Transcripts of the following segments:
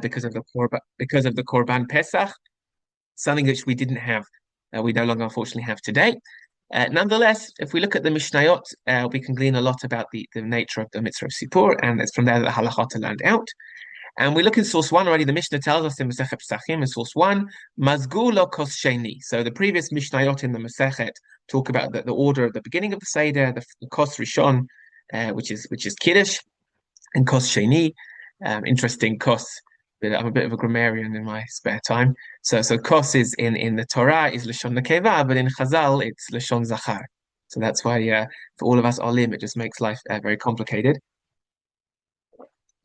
because of the Korban Pesach, something which we didn't have, we no longer unfortunately have today. Nonetheless, if we look at the Mishnayot, we can glean a lot about the nature of the mitzvah of Sipur, and it's from there that the halachot are learned out. And we look in source one already. The Mishnah tells us in Masechet Pesachim in source one, Mazgu lo kos sheni. So the previous Mishnayot in the Masechet talk about the order of the beginning of the Seder, the kos rishon, which is Kiddush, and kos sheni. Interesting kos. I'm a bit of a grammarian in my spare time. So kos is in the Torah is lashon nekeva, but in Chazal it's lashon zachar. So that's why for all of us olim, it just makes life very complicated.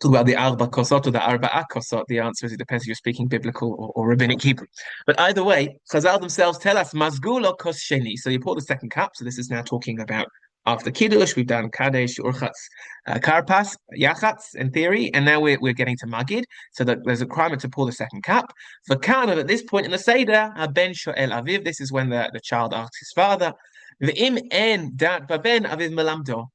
Talk about the arba kosot or the arba'a kosot. The answer is it depends if you're speaking biblical or rabbinic Hebrew. But either way, Chazal themselves tell us mazgul or kos sheni. So you pour the second cup. So this is now talking about after Kiddush, we've done Kadesh, Urchatz, Karpas, Yachatz in theory, and now we're getting to Magid. So that there's a requirement to pour the second cup. For Kana, at this point in the Seder, Ben Shoel Aviv, this is when the child asks his father, V'im en dat baben aviv melamdo.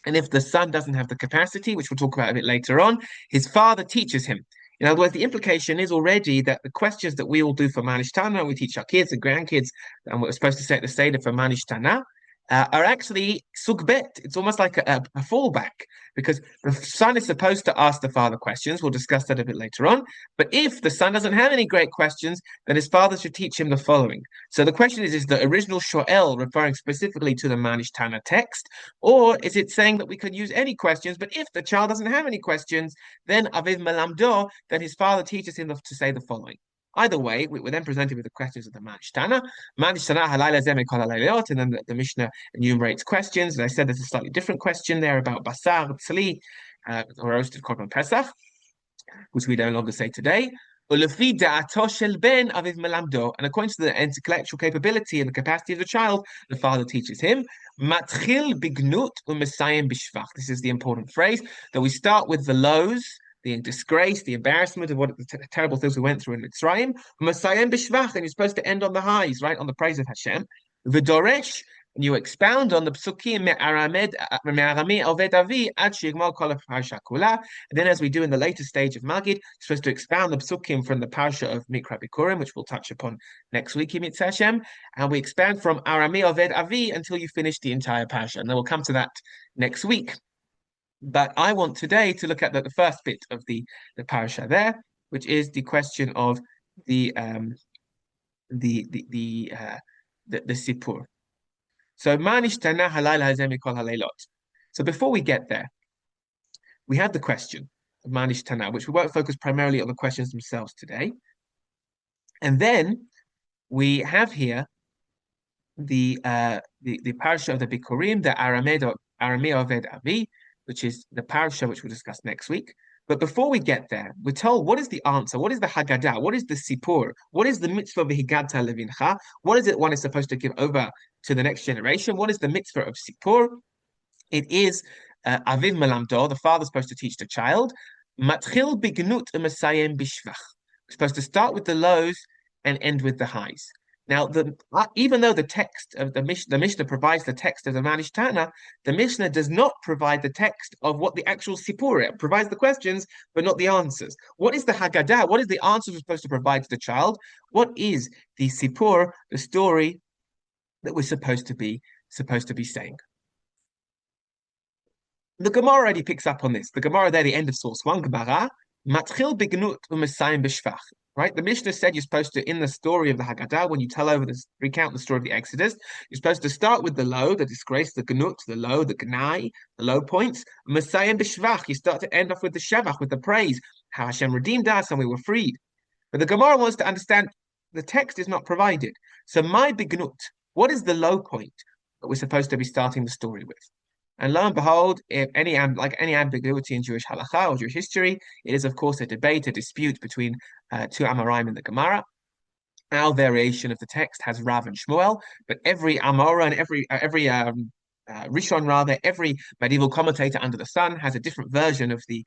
And if the son doesn't have the capacity, which we'll talk about a bit later on, his father teaches him. In other words, the implication is already that the questions that we all do for Manish Tana, we teach our kids and grandkids, and we're supposed to say at the Seder for Manish Tana, are actually sugbet. It's almost like a fallback because the son is supposed to ask the father questions. We'll discuss that a bit later on. But if the son doesn't have any great questions, then his father should teach him the following. So the question is the original shoel referring specifically to the Manish Tana text, or is it saying that we could use any questions? But if the child doesn't have any questions, then aviv melamdo, then his father teaches him to say the following. Either way, we're then presented with the questions of the Manish Tana. Manish Tana halayla zeh kol halayot, and then the Mishnah enumerates questions. And I said there's a slightly different question there about basar, tzli, or roasted korban pesach, which we no longer say today. And according to the intellectual capability and the capacity of the child, the father teaches him. Matchil bignut u'mesayim bishvach. This is the important phrase that we start with the lows, the disgrace, the embarrassment of what the terrible things we went through in Mitzrayim. Masayim b'shvach, and you're supposed to end on the highs, right, on the praise of Hashem. V'doresh, and you expound on the psukim me'arami oved avi ad shigmal kol parsha kula. And then, as we do in the later stage of Magid, you're supposed to expound the psukim from the parsha of Mikra Bikurim, which we'll touch upon next week in Mitzvah Hashem. And we expand from arami oved avi until you finish the entire parsha. And then we'll come to that next week. But I want today to look at the first bit of the parasha there, which is the question of the sipur. So Manish Tana halayla hazeh mikol halaylot. So before we get there, we have the question of Manish Tana, which we won't focus primarily on the questions themselves today. And then we have here the parasha of the Bikurim, the Arami Oved Avi, which is the parasha which we'll discuss next week. But before we get there, we're told what is the answer, what is the Haggadah, what is the Sipur, what is the mitzvah v'higadta levincha, what is it one is supposed to give over to the next generation, what is the mitzvah of Sipur? It is Aviv Melamdo, the father is supposed to teach the child, Matchil bignut u'mesayim bishvach. We're supposed to start with the lows and end with the highs. Now, even though the text of the Mishnah provides the text of the Manish Tana, the Mishnah does not provide the text of what the actual Sipur is. It provides the questions, but not the answers. What is the Haggadah? What is the answer we're supposed to provide to the child? What is the Sipur, the story that we're supposed to be saying? The Gemara already picks up on this. The Gemara there, the end of source 1, Gemara, Matchil bignut u'mesayim b'shvach. Right, the Mishnah said you're supposed to, in the story of the Haggadah, when you recount the story of the Exodus, you're supposed to start with the low, the disgrace, the gnut, the low, the gnai, the low points. Masayim b'shvach, you start to end off with the shevach, with the praise, how Hashem redeemed us and we were freed. But the Gemara wants to understand the text is not provided. So my bignut, what is the low point that we're supposed to be starting the story with? And lo and behold, if any ambiguity in Jewish halakha or Jewish history, it is of course a debate, a dispute between two Amoraim in the Gemara. Our variation of the text has Rav and Shmuel, but every Amora and every Rishon rather, every medieval commentator under the sun has a different version of the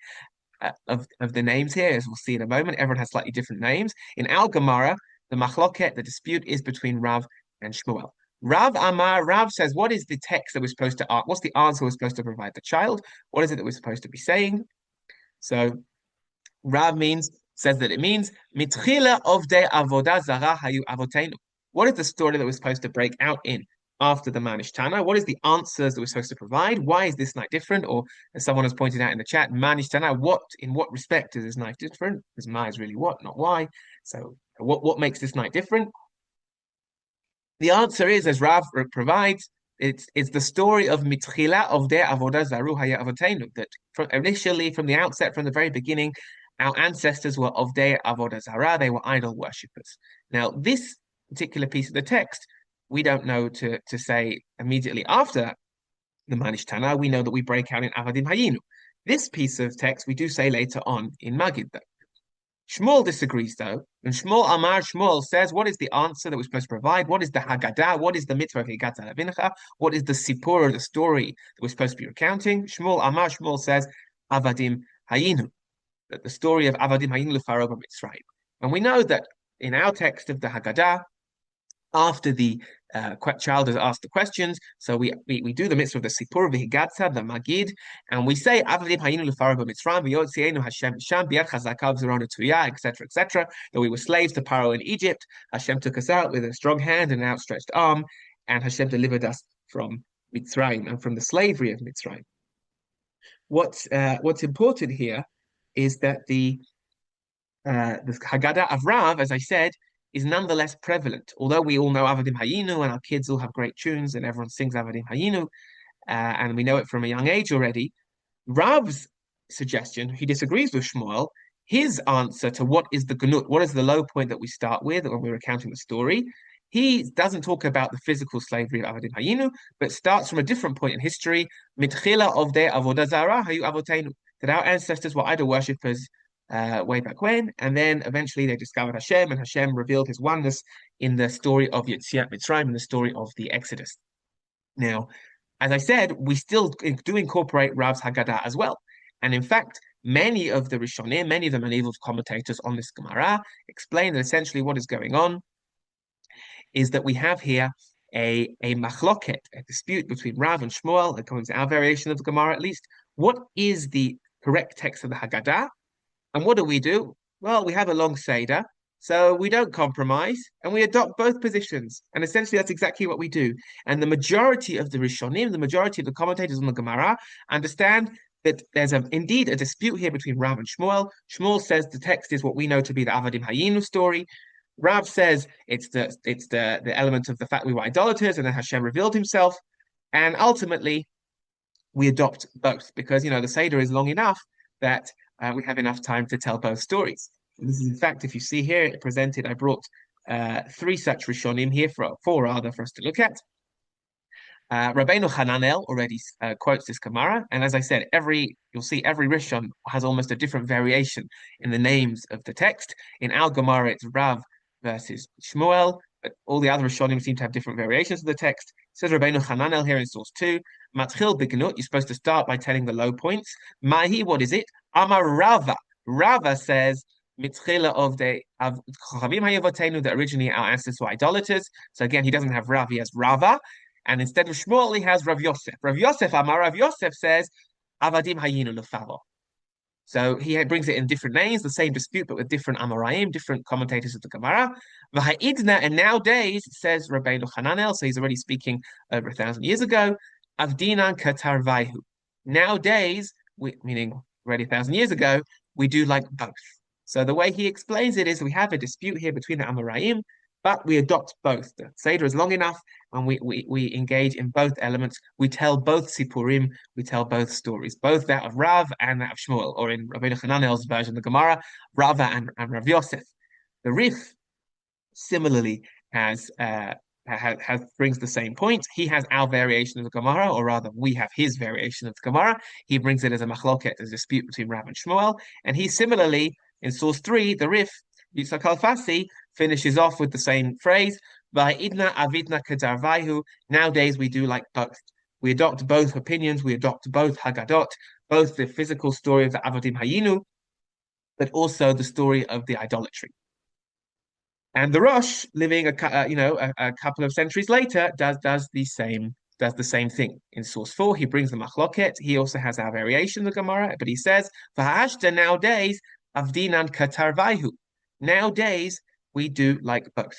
names here, as we'll see in a moment. Everyone has slightly different names. In our Gemara, the machloket, the dispute is between Rav and Shmuel. Rav says, what is the text that we're supposed to what's the answer we're supposed to provide the child? What is it that we're supposed to be saying? So Rav says that it means mitchila ovdei avodah zara hayu avotenu. What is the story that we're supposed to break out in after the Manish Tana? What is the answers that we're supposed to provide? Why is this night different? Or as someone has pointed out in the chat, Manish Tana, in what respect is this night different? Because Ma is really what, not why. So what makes this night different? The answer is, as Rav provides, it's the story of mitchila of their avodah zaru haya avotenu, that initially, from the outset, from the very beginning, our ancestors were of their avodah zara, they were idol worshippers. Now, this particular piece of the text, we don't know to say immediately after the Manish Tana, we know that we break out in Avadim Hayinu. This piece of text we do say later on in Magid, though. Shmuel disagrees, though, and Shmuel says, what is the answer that we're supposed to provide? What is the Haggadah? What is the mitzvah of Higadah Levincha? What is the Sipur, the story that we're supposed to be recounting? Shmuel says, Avadim Hayinu, that the story of Avadim Hayinu Lefaro Mitzrayim. And we know that in our text of the Haggadah, after the child has asked the questions, so we do the mitzvah of the Sipur v'Higatza, the Magid, and we say Avadim Hayinu Lefaro b'Mitzrayim v'Yotzienu Hashem Sham Biad Chazakav Zerona Tuya, etc., etc. That we were slaves to Paro in Egypt. Hashem took us out with a strong hand and an outstretched arm, and Hashem delivered us from Mitzrayim and from the slavery of Mitzrayim. What's important here is that the Haggadah of Rav, as I said, is nonetheless prevalent. Although we all know Avadim Hayinu and our kids all have great tunes and everyone sings Avadim Hayinu, and we know it from a young age already, Rav's suggestion, he disagrees with Shmuel, his answer to what is the Gnut, what is the low point that we start with when we're recounting the story, he doesn't talk about the physical slavery of Avadim Hayinu, but starts from a different point in history, Mitchila of their Avodah Zarah Hayu Avotenu, that our ancestors were idol worshippers way back when, and then eventually they discovered Hashem, and Hashem revealed His oneness in the story of Yetziat Mitzrayim, in the story of the Exodus. Now, as I said, we still do incorporate Rav's Haggadah as well, and in fact, many of the Rishonim, many of the medieval commentators on this Gemara explain that essentially what is going on is that we have here a machloket, a dispute between Rav and Shmuel, according to our variation of the Gemara at least. What is the correct text of the Haggadah? And what do? Well, we have a long Seder, so we don't compromise, and we adopt both positions. And essentially, that's exactly what we do. And the majority of the Rishonim, the majority of the commentators on the Gemara, understand that there's indeed a dispute here between Rav and Shmuel. Shmuel says the text is what we know to be the Avadim Hayinu story. Rav says it's the element of the fact we were idolaters, and then Hashem revealed Himself. And ultimately, we adopt both because the Seder is long enough that we have enough time to tell both stories. And this is, in fact, if you see here, presented, I brought three such Rishonim here, four rather, for us to look at. Rabbeinu Hananel already quotes this Gemara, and as I said, you'll see every Rishon has almost a different variation in the names of the text. In our Gemara, it's Rav versus Shmuel, but all the other Rishonim seem to have different variations of the text. It says Rabbeinu Hananel here in source 2, Matchil Bignut, you're supposed to start by telling the low points. Mahi, what is it? Amar Rava. Rava says, Mitchila of the Chachamim Hayavotenu, that originally our ancestors were idolaters. So again, he doesn't have Rav, he has Rava. And instead of Shmuel, he has Rav Yosef. Rav Yosef, Amar Rav Yosef says, Avadim Hayinu Lefavo. So he brings it in different names, the same dispute, but with different Amoraim, different commentators of the Gemara. V'ha'idna, and nowadays, says Rabbeinu Hananel, so he's already speaking over 1,000 years ago, Avdinan Katarvaihu. Nowadays, meaning already 1,000 years ago, we do like both. So the way he explains it is we have a dispute here between the Amoraim, but we adopt both. The Seder is long enough, and we engage in both elements. We tell both Sipurim, we tell both stories, both that of Rav and that of Shmuel, or in Rabbeinu Hananel's version of the Gemara, Rava and Rav Yosef. The Rif similarly brings the same point. He has our variation of the Gemara, or rather, we have his variation of the Gemara. He brings it as a machloket, as a dispute between Rav and Shmuel, and he similarly, in source 3, the Rif, Yitzhak Al-Fasi, finishes off with the same phrase, Va'idna avidna kedarvaihu. Nowadays we do like both. We adopt both opinions, we adopt both Haggadot, both the physical story of the Avadim Hayinu, but also the story of the idolatry. And the Rosh, living a couple of centuries later, does the same thing. In source 4, he brings the machloket. He also has our variation of the Gemara, but he says, V'hashta, nowadays, avdinan katarvaihu. Nowadays, we do like both.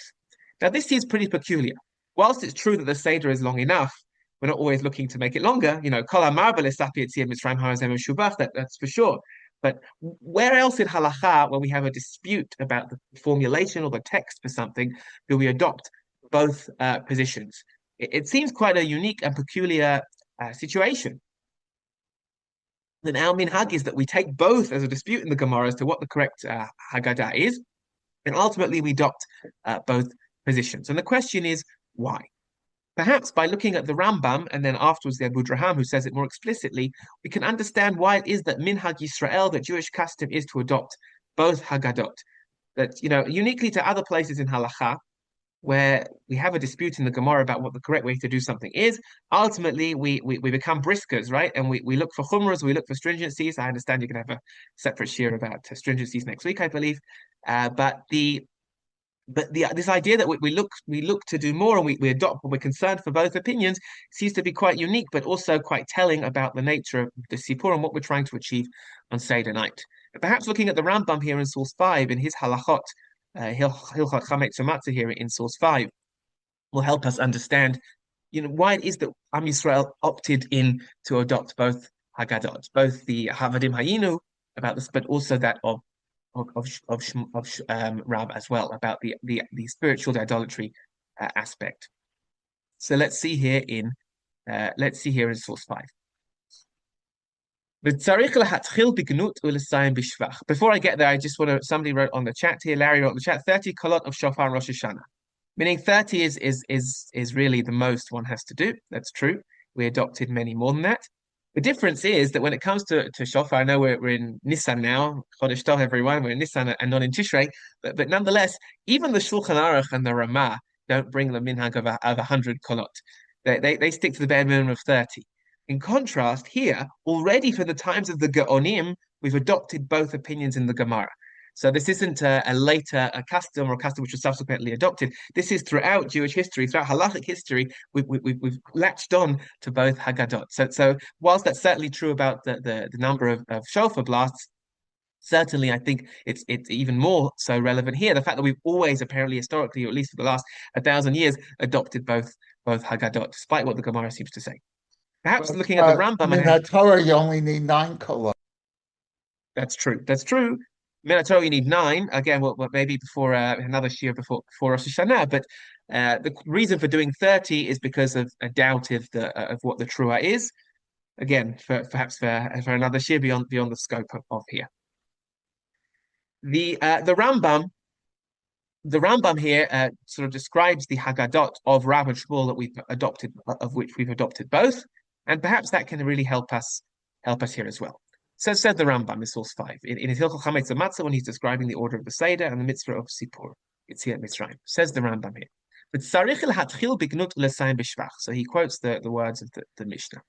Now, this is pretty peculiar. Whilst it's true that the Seder is long enough, we're not always looking to make it longer. Kol that's for sure. But where else in halacha, when we have a dispute about the formulation or the text for something, do we adopt both positions? It seems quite a unique and peculiar situation. Then our minhag is that we take both as a dispute in the Gemara as to what the correct Haggadah is, and ultimately we adopt both positions. And the question is, why? Perhaps by looking at the Rambam and then afterwards the Abu Draham, who says it more explicitly, we can understand why it is that minhag Yisrael, that Jewish custom, is to adopt both Haggadot. That, uniquely to other places in halacha, where we have a dispute in the Gemara about what the correct way to do something is, ultimately we become briskers, right? And we look for chumras, we look for stringencies. I understand you can have a separate shir about stringencies next week, I believe. But this idea that we look to do more and we adopt, when we're concerned for both opinions, seems to be quite unique, but also quite telling about the nature of the Sipur and what we're trying to achieve on Seder night. And perhaps looking at the Rambam here in source 5 in his halachot, Hilchot Chametz U'Matzah here in source 5, will help us understand, why it is that Am Yisrael opted in to adopt both Haggadot, both the Havadim Hayinu about this, but also that of Rab as well, about the spiritual, the idolatry aspect. So let's see here in source 5. Before I get there, I just want to, somebody wrote on the chat here, Larry wrote on the chat, 30 kolot of shofar Rosh Hashanah. Meaning 30 is really the most one has to do. That's true. We adopted many more than that. The difference is that when it comes to shofar, I know we're in Nisan now, Chodesh Tov, everyone, we're in Nisan and not in Tishrei, but nonetheless, even the Shulchan Aruch and the Ramah don't bring the minhag of 100 kolot. They stick to the bare minimum of 30. In contrast, here, already for the times of the Gaonim, we've adopted both opinions in the Gemara. So this isn't a later custom or a custom which was subsequently adopted. This is throughout Jewish history, throughout halachic history, we've latched on to both Haggadot. So whilst that's certainly true about the number of shofar blasts, certainly I think it's even more so relevant here. The fact that we've always, apparently historically, or at least for the last 1,000 years, adopted both Haggadot, despite what the Gemara seems to say. Perhaps looking at the Rambam, in that Torah, you only need 9 kolot. That's true. Torah, you need 9. Again, maybe before another shir before Rosh Hashanah. But the reason for doing 30 is because of a doubt of what the trua is. Again, perhaps for another shir beyond the scope of here. The Rambam here sort of describes the Haggadot of Rav and Shmuel that we've adopted, of which we've adopted both, and perhaps that can really help us here as well. So said the Rambam in source 5 in his Hilchot Chametz U'Matzah, when he's describing the order of the Seder and the mitzvah of Sipur. It's here at Mitzrayim. Says the Rambam here. But so he quotes the words of the Mishnah.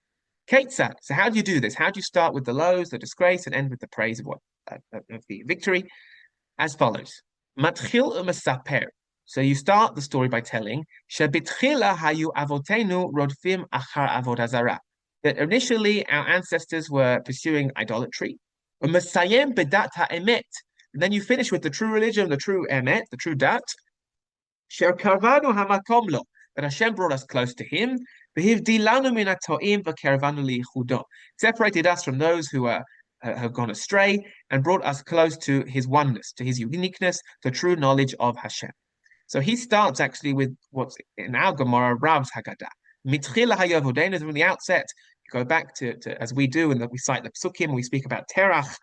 Ketzad. So how do you do this? How do you start with the lows, the disgrace, and end with the praise of the victory? As follows. Matchil u'mesaper. So you start the story by telling Shebitchila hayu avotenu rodfim achar avodah zarah. That initially our ancestors were pursuing idolatry. And then you finish with the true religion, the true emet, the true dat. That Hashem brought us close to Him. Separated us from those who have gone astray and brought us close to His oneness, to His uniqueness, the true knowledge of Hashem. So he starts actually with what's in our Gemara, Rav's Haggadah. From the outset, you go back to as we do, and that we cite the Psukim, we speak about Terach,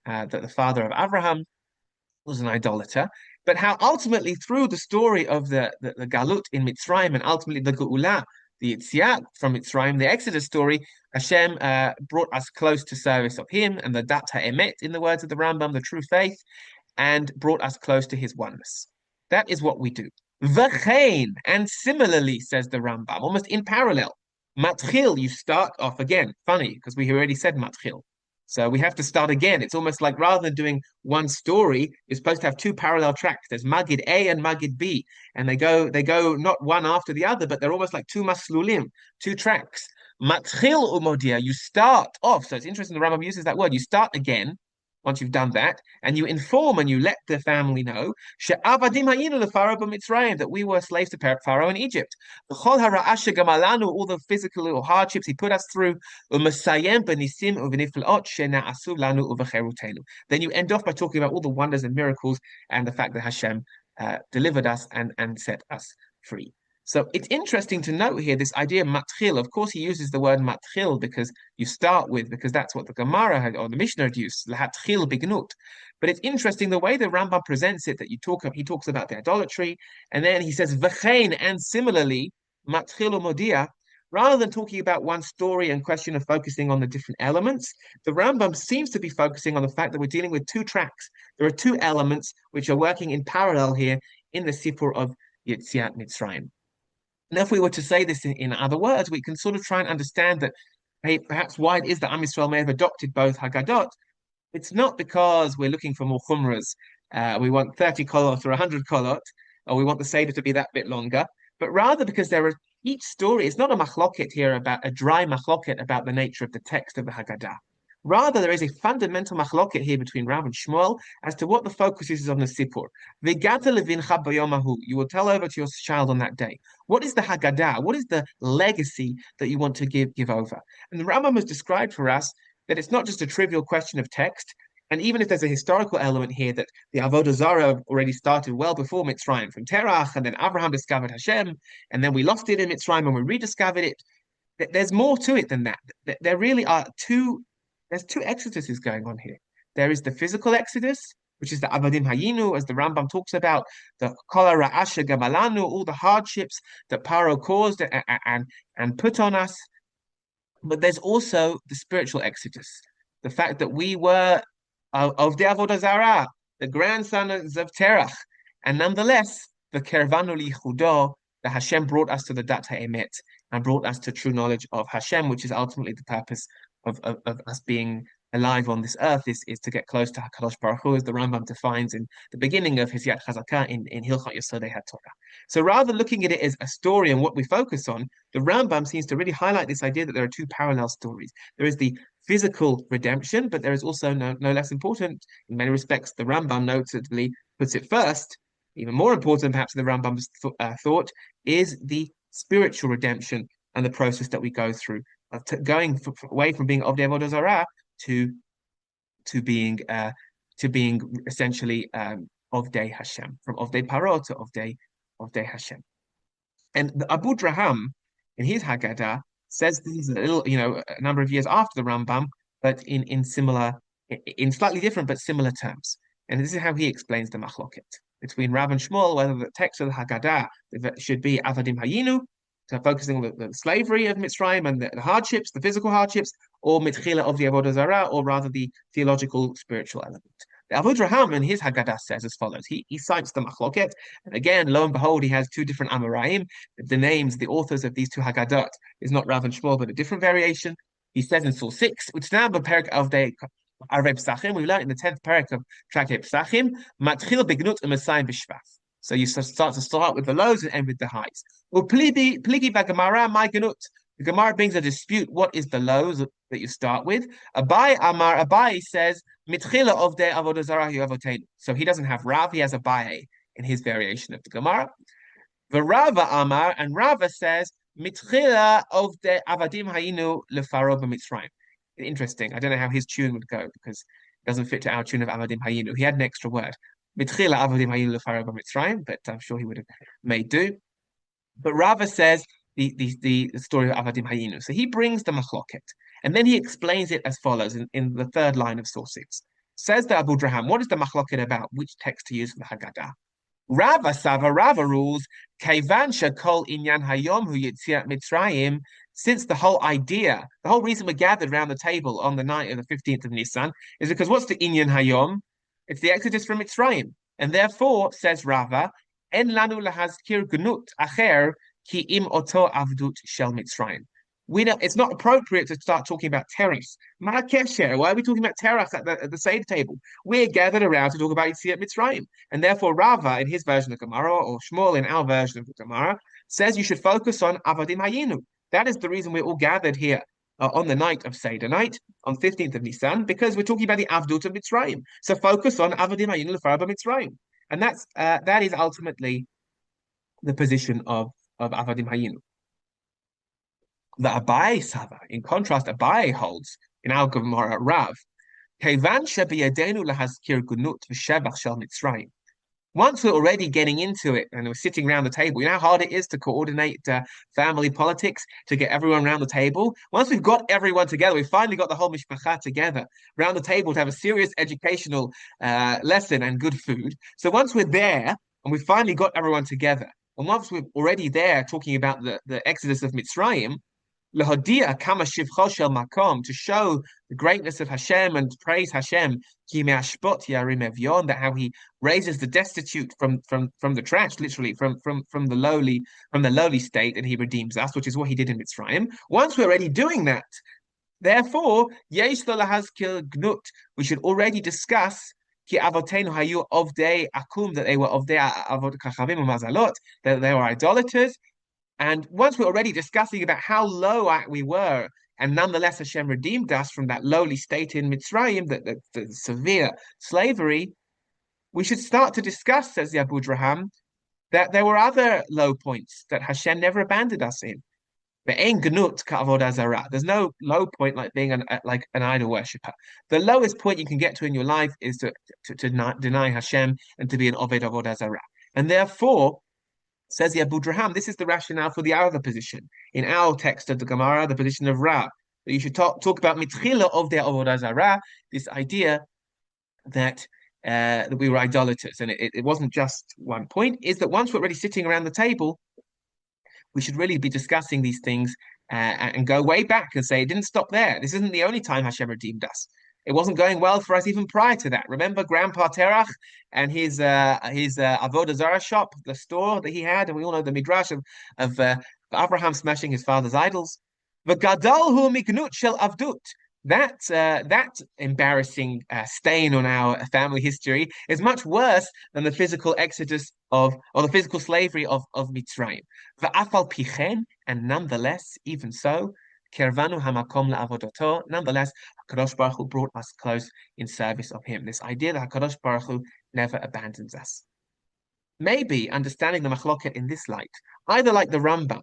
that the father of Abraham was an idolater, but how ultimately through the story of the Galut in Mitzrayim and ultimately the Geula, the Yetziat from Mitzrayim, the Exodus story, Hashem brought us close to service of Him and the Dat HaEmet, in the words of the Rambam, the true faith, and brought us close to His oneness. That is what we do. V'chein, and similarly, says the Rambam, almost in parallel. Matchil, you start off again. Funny, because we already said matchil. So we have to start again. It's almost like rather than doing one story, you're supposed to have 2 parallel tracks. There's Magid A and Magid B. And they go not one after the other, but they're almost like 2 maslulim, 2 tracks. Matchil umodia, you start off. So it's interesting the Rambam uses that word. You start again. once you've done that, and you inform and you let the family know that we were slaves to Pharaoh in Egypt. All the physical hardships he put us through. Then you end off by talking about all the wonders and miracles and the fact that Hashem delivered us and set us free. So it's interesting to note here this idea of matchil. Of course, he uses the word matchil because you start with, because that's what the Gemara had or the Mishnah had used, lahatchil bignut. But it's interesting the way the Rambam presents it, that he talks about the idolatry, and then he says v'chein, and similarly, matchil modia. Rather than talking about one story and question of focusing on the different elements, the Rambam seems to be focusing on the fact that we're dealing with two tracks. There are two elements which are working in parallel here in the Sipur of Yetziat Mitzrayim. Now, if we were to say this in other words, we can sort of try and understand that, hey, perhaps why it is that Am Yisrael may have adopted both Haggadot. It's not because we're looking for more chumras. We want 30 kolot or 100 kolot, or we want the Seder to be that bit longer, but rather because there are each story. It's not a machloket here about a dry machloket about the nature of the text of the Haggadah. Rather, there is a fundamental machloket here between Rav and Shmuel as to what the focus is on the Sipur. You will tell over to your child on that day. What is the Haggadah? What is the legacy that you want to give over? And the Rambam has described for us that it's not just a trivial question of text. And even if there's a historical element here that the Avodah Zarah already started well before Mitzrayim from Terach, and then Abraham discovered Hashem, and then we lost it in Mitzrayim and we rediscovered it. There's more to it than that. There really are there's two exoduses going on here. There is the physical exodus, which is the Avadim Hayinu, as the Rambam talks about, the Kol Ra'asha Gamalanu, all the hardships that Paro caused and put on us. But there's also the spiritual exodus, the fact that we were of the Avodah Zarah, the grandsons of Terach, and nonetheless, the Kervanu Lichudo, that Hashem brought us to the Dat HaEmet and brought us to true knowledge of Hashem, which is ultimately the purpose of us being alive on this earth, is to get close to HaKadosh Baruch Hu, as the Rambam defines in the beginning of his Yad Chazakah in Hilchot Yesodei HaTorah. So rather than looking at it as a story and what we focus on, the Rambam seems to really highlight this idea that there are two parallel stories. There is the physical redemption, but there is also no less important, in many respects, the Rambam notably puts it first, even more important perhaps than the Rambam's thought, is the spiritual redemption and the process that we go through of going away from being of the Avodah Zarah to being essentially of Day Hashem, from of Day Paro to of Day Hashem. And the Abu Draham in his Haggadah says these a little, a number of years after the Rambam, but in slightly different but similar terms. And this is how he explains the machloket between Rav and Shmuel, whether the text of the Haggadah should be Avadim Hayinu, so focusing on the slavery of Mitzrayim and the hardships, the physical hardships, or Mitchila of the Avodah Zarah, or rather the theological, spiritual element. The Abu Draham in his Haggadah says as follows. He cites the machloket, and again, lo and behold, he has two different Amoraim. The names, the authors of these two Haggadot is not Rav and Shmuel, but a different variation. He says in Surah 6, which is now the parak of the Arei Psachim, we learned in the 10th parak of Tractate Psachim, Matchil bignut u'masayim b'shvach. So you start with the lows and end with the highs. Pligi b'Gemara my ganut. The Gemara brings a dispute. What is the lows that you start with? Abai says mitchila of the avodah zarah avotenu. So he doesn't have Rav, he has Abai in his variation of the Gemara. The Rava Amar, and Rava says mitchila of the avadim hayinu lefaro b'Mitzrayim. Interesting. I don't know how his tune would go because it doesn't fit to our tune of avadim hayinu. He had an extra word. Mitchila avadim hayinu lefaro b'Mitzrayim, but I'm sure he would have made do. But Rava says the story of Avadim Hayinu. So he brings the machloket, and then he explains it as follows in the third line of Surah 6. Says the Abu Draham, what is the machloket about? Which text to use for the Haggadah? Rava rules, Kaivan shakol inyan hayom hu yitziat Mitzrayim, since the whole reason we're gathered around the table on the night of the 15th of Nisan is because what's the inyan hayom? It's the Exodus from Mitzrayim. And therefore, says Rava, En lanu lahazkir gnut acher ki im oto avdut shel Mitzrayim. It's not appropriate to start talking about terach. Ma kesher? Why are we talking about terach at the Seder table? We're gathered around to talk about Yetziat Mitzrayim. And therefore, Rava, in his version of Gemara, or Shmuel in our version of the Gemara, says you should focus on Avadim Hayinu. That is the reason we're all gathered here on the night of Seder night, on 15th of Nisan, because we're talking about the Avdut of Mitzrayim. So focus on Avadim Hayinu L'Farab Mitzrayim. And that is ultimately the position of Avadim Hayinu. The Abai Sava, in contrast, Abai holds in Al Gemara Rav, Kevan Shebiyadenu Lahazkir Gunut V'Shevach Shel Mitzrayim. Once we're already getting into it and we're sitting around the table, you know how hard it is to coordinate family politics, to get everyone around the table? Once we've got everyone together, we've finally got the whole mishpacha together around the table to have a serious educational lesson and good food. So once we're there and we've finally got everyone together, and once we're already there talking about the Exodus of Mitzrayim, Lahodia kama shivcho shel makom, to show the greatness of Hashem and praise Hashem, ki me'ashpot yarim evyon, that how he raises the destitute from the trash, literally from the lowly state, and he redeems us, which is what he did in Mitzrayim. Once we're already doing that, therefore, yesh lahazkir gnut, we should already discuss ki avotenu hayu ovdei akum, that they were ovdei avot kachavim umazalot, that they were idolaters. And once we're already discussing about how low we were, and nonetheless Hashem redeemed us from that lowly state in Mitzrayim, the severe slavery, we should start to discuss, says the Abu Draham, that there were other low points that Hashem never abandoned us in. There's no low point like being like an idol worshipper. The lowest point you can get to in your life is to deny Hashem and to be an Oved Avodah Zarah. And therefore, says the Abu Draham, this is the rationale for the other position. In our text of the Gemara, the position of Ra, that you should talk about mitchila of their avodah zarah, this idea that we were idolaters, and it wasn't just one point. Is that once we're already sitting around the table, we should really be discussing these things and go way back and say it didn't stop there. This isn't the only time Hashem redeemed us. It wasn't going well for us even prior to that. Remember Grandpa Terach and his Avodah Zarah shop, the store that he had, and we all know the midrash of Abraham smashing his father's idols. V'gadol hu mignut shel avdut. That embarrassing stain on our family history is much worse than the physical exodus or the physical slavery of Mitzrayim. V'afal pichen, and nonetheless, even so, Kervanu hamakom la'avodoto. Nonetheless, Hakadosh Baruch Hu brought us close in service of Him. This idea that Hakadosh Baruch Hu never abandons us. Maybe understanding the machloket in this light, either like the Rambam,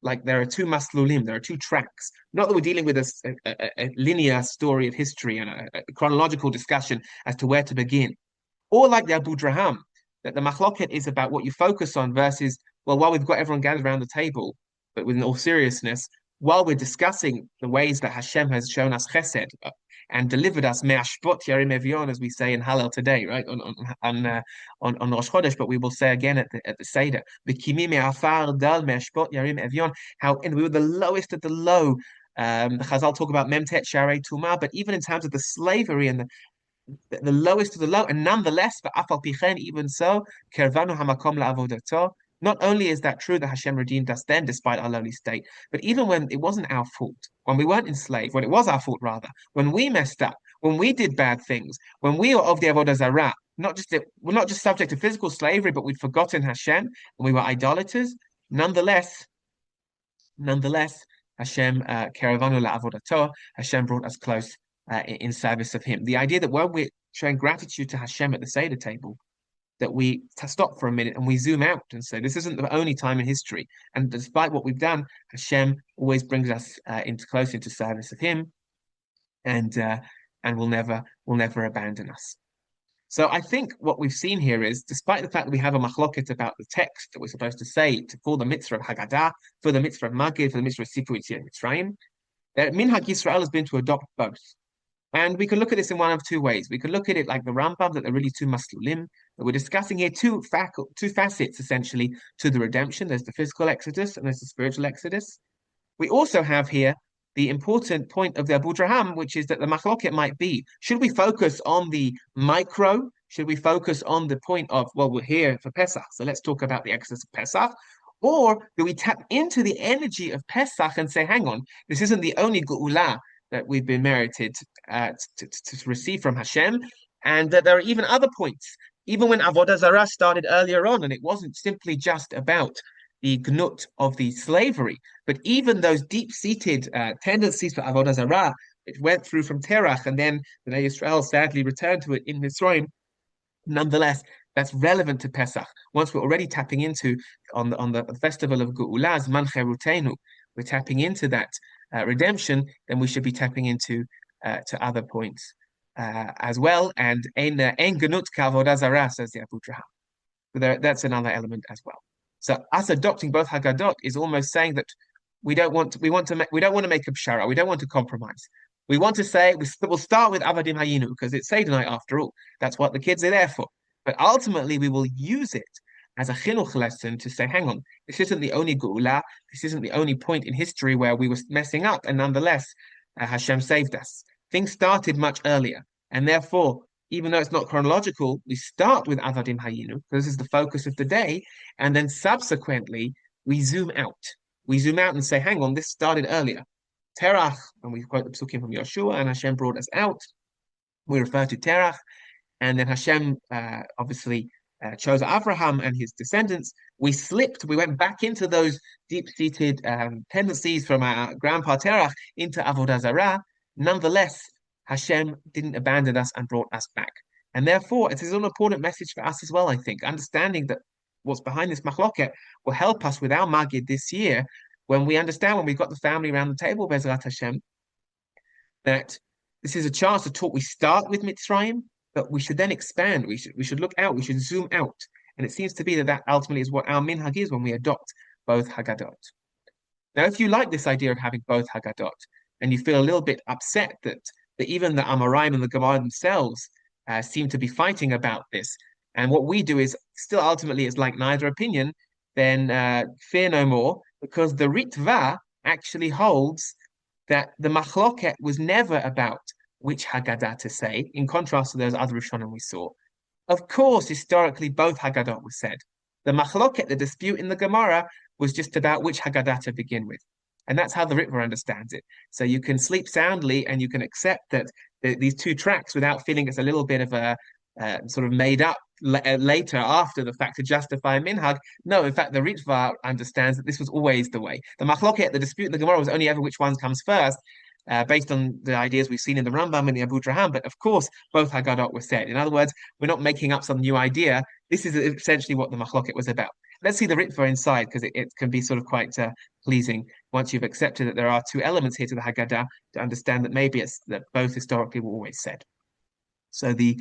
like there are two maslulim, there are two tracks. Not that we're dealing with a linear story of history and a chronological discussion as to where to begin, or like the Abu Draham, that the machloket is about what you focus on versus, well, while we've got everyone gathered around the table, but with all seriousness, while we're discussing the ways that Hashem has shown us chesed and delivered us me'ashpot yarim evyon, as we say in Hallel today, right on Rosh Chodesh, but we will say again at the Seder, b'kimi me'afar dal me'ashpot yarim evyon, how we were the lowest of the low. The Chazal talk about memtet sharei tumah, but even in terms of the slavery and the lowest of the low, and nonetheless, v'afal pichen, even so, kervanu hamakom la'avodato. Not only is that true that Hashem redeemed us then, despite our lowly state, but even when it wasn't our fault, when we weren't enslaved, when it was our fault rather, when we messed up, when we did bad things, when we were of the avodah zarah, we're not just subject to physical slavery, but we'd forgotten Hashem and we were idolaters. Nonetheless, Hashem karavanu la'avodato, Hashem brought us close in service of Him. The idea that when we're showing gratitude to Hashem at the Seder table, that we stop for a minute and we zoom out and say, this isn't the only time in history. And despite what we've done, Hashem always brings us close into service of Him, and will never abandon us. So I think what we've seen here is, despite the fact that we have a machloket about the text that we're supposed to say for the mitzvah of Haggadah, for the mitzvah of Magid, for the mitzvah of Sifur Yetziat Mitzrayim, that Minhag Yisrael has been to adopt both. And we can look at this in one of two ways. We can look at it like the Rambam, that they're really two maslulim, that we're discussing here two facets, essentially, to the redemption. There's the physical exodus and there's the spiritual exodus. We also have here the important point of the Abu Draham, which is that the machloket might be, should we focus on the micro? Should we focus on the point of, well, we're here for Pesach, so let's talk about the exodus of Pesach? Or do we tap into the energy of Pesach and say, hang on, this isn't the only ge'ulah that we've been merited to receive from Hashem, and that there are even other points, even when Avodah Zarah started earlier on, and it wasn't simply just about the gnut of the slavery. But even those deep-seated tendencies for avodah zarah, it went through from Terach, and then the Bnei Yisrael sadly returned to it in Mitzrayim. Nonetheless, that's relevant to Pesach. Once we're already tapping into on the festival of Geula, Zman Cherutenu, we're tapping into that redemption, then we should be tapping into to other points as well. And ein genut kavodah zarah, says the Abu Draham. That's another element as well. So us adopting both Haggadot is almost saying that we don't want to make a pshara. We don't want to compromise. We want to say we'll start with Avadim Hayinu because it's Seder night after all. That's what the kids are there for. But ultimately, we will use it as a chinuch lesson to say, hang on, this isn't the only geula. This isn't the only point in history where we were messing up, and nonetheless, Hashem saved us. Things started much earlier, and therefore, even though it's not chronological, we start with Avadim Hayinu because this is the focus of the day, and then subsequently we zoom out. We zoom out and say, hang on, this started earlier. Terach, and we quote the psukim from Yoshua, and Hashem brought us out. We refer to Terach, and then Hashem obviously chose Abraham and his descendants. We slipped, we went back into those deep-seated tendencies from our grandpa Terach into Avodah Zarah. Nonetheless, Hashem didn't abandon us and brought us back. And therefore, it is an important message for us as well, I think. Understanding that what's behind this machloket will help us with our magid this year when we understand, when we've got the family around the table, Bezrat Hashem, that this is a chance to talk. We start with Mitzrayim, but we should then expand. We should look out. We should zoom out. And it seems to be that ultimately is what our minhag is when we adopt both Haggadot. Now, if you like this idea of having both Haggadot, and you feel a little bit upset that even the Amoraim and the Gemara themselves seem to be fighting about this, and what we do is still ultimately is like neither opinion, then fear no more, because the Ritva actually holds that the machloket was never about which Haggadah to say, in contrast to those other Rishonim we saw. Of course, historically, both Haggadot were said. The machloket, the dispute in the Gemara, was just about which Haggadah to begin with. And that's how the Ritva understands it. So you can sleep soundly and you can accept that these two tracks without feeling it's a little bit of a sort of made up later after the fact to justify minhag. No, in fact, the Ritva understands that this was always the way. The machloket, the dispute in the Gemara was only ever which one comes first, based on the ideas we've seen in the Rambam and the Abu Draham. But of course, both Haggadot were said. In other words, we're not making up some new idea. This is essentially what the machloket was about. Let's see the Ritva inside, because it can be sort of quite pleasing once you've accepted that there are two elements here to the Haggadah to understand that maybe it's that both historically were always said. So the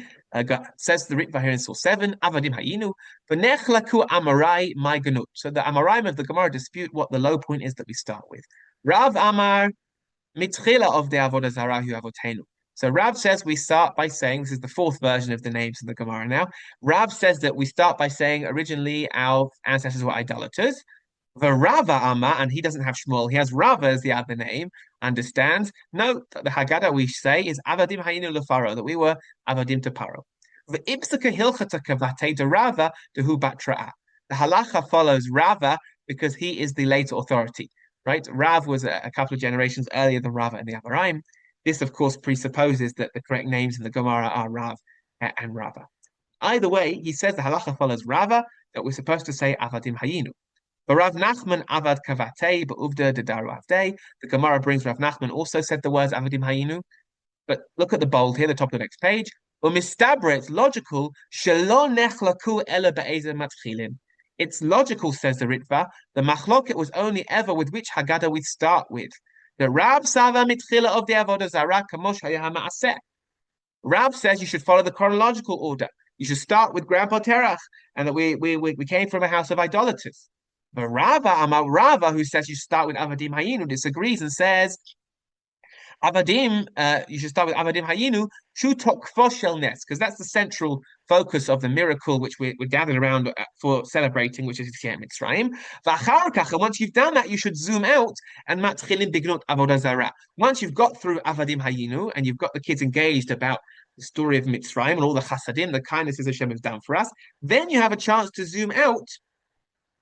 says the Ritva here in Source 7, Avadim Hayinu, v'nechlaku Amarai my ganut. So the Amoraim of the Gemara dispute what the low point is that we start with. Rav Amar mitchila of the Avodah Zarah hu avotenu. So Rav says we start by saying, this is the fourth version of the names in the Gemara now. Rav says that we start by saying originally our ancestors were idolaters. The Rava Amma, and he doesn't have Shmuel, he has Rava as the other name, understands. No, the Haggadah we say is Avadim Hayinu Lefaro, that we were Avadim to Paro. The Ipsaka Hilchata Kavate de Rava de Hu Batra'a. The halacha follows Rava because he is the later authority, right? Rav was a couple of generations earlier than Rava and the Amoraim. This, of course, presupposes that the correct names in the Gemara are Rav and Rava. Either way, he says the halacha follows Rava, that we're supposed to say Avadim Hayinu. But Rav Nachman Avad Kavate, but Uvda de Daru Avdei. The Gemara brings Rav Nachman also said the words Avadim Hayinu. But look at the bold here, the top of the next page. Umistabra, it's logical. Shalon nechlaku ela be'ezer matchilin. It's logical, says the Ritva. The machloket was only ever with which Haggadah we start with. The Rab Sava mitchila of the Avodah Zarah kamosh hayah. Rab says you should follow the chronological order. You should start with Grandpa Terach, and that we came from a house of idolaters. But Rava, who says you start with Avadim Hayinu, disagrees and says Avadim, you should start with Avadim Hayinu, Shutok Foshel Nes, because that's the central focus of the miracle which we're gathered around for celebrating, which is Yetziat Mitzrayim. And once you've done that, you should zoom out and Matchilim Bignot Avodah Zarah. Once you've got through Avadim Hayinu and you've got the kids engaged about the story of Mitzrayim and all the chasadim, the kindnesses Hashem has done for us, then you have a chance to zoom out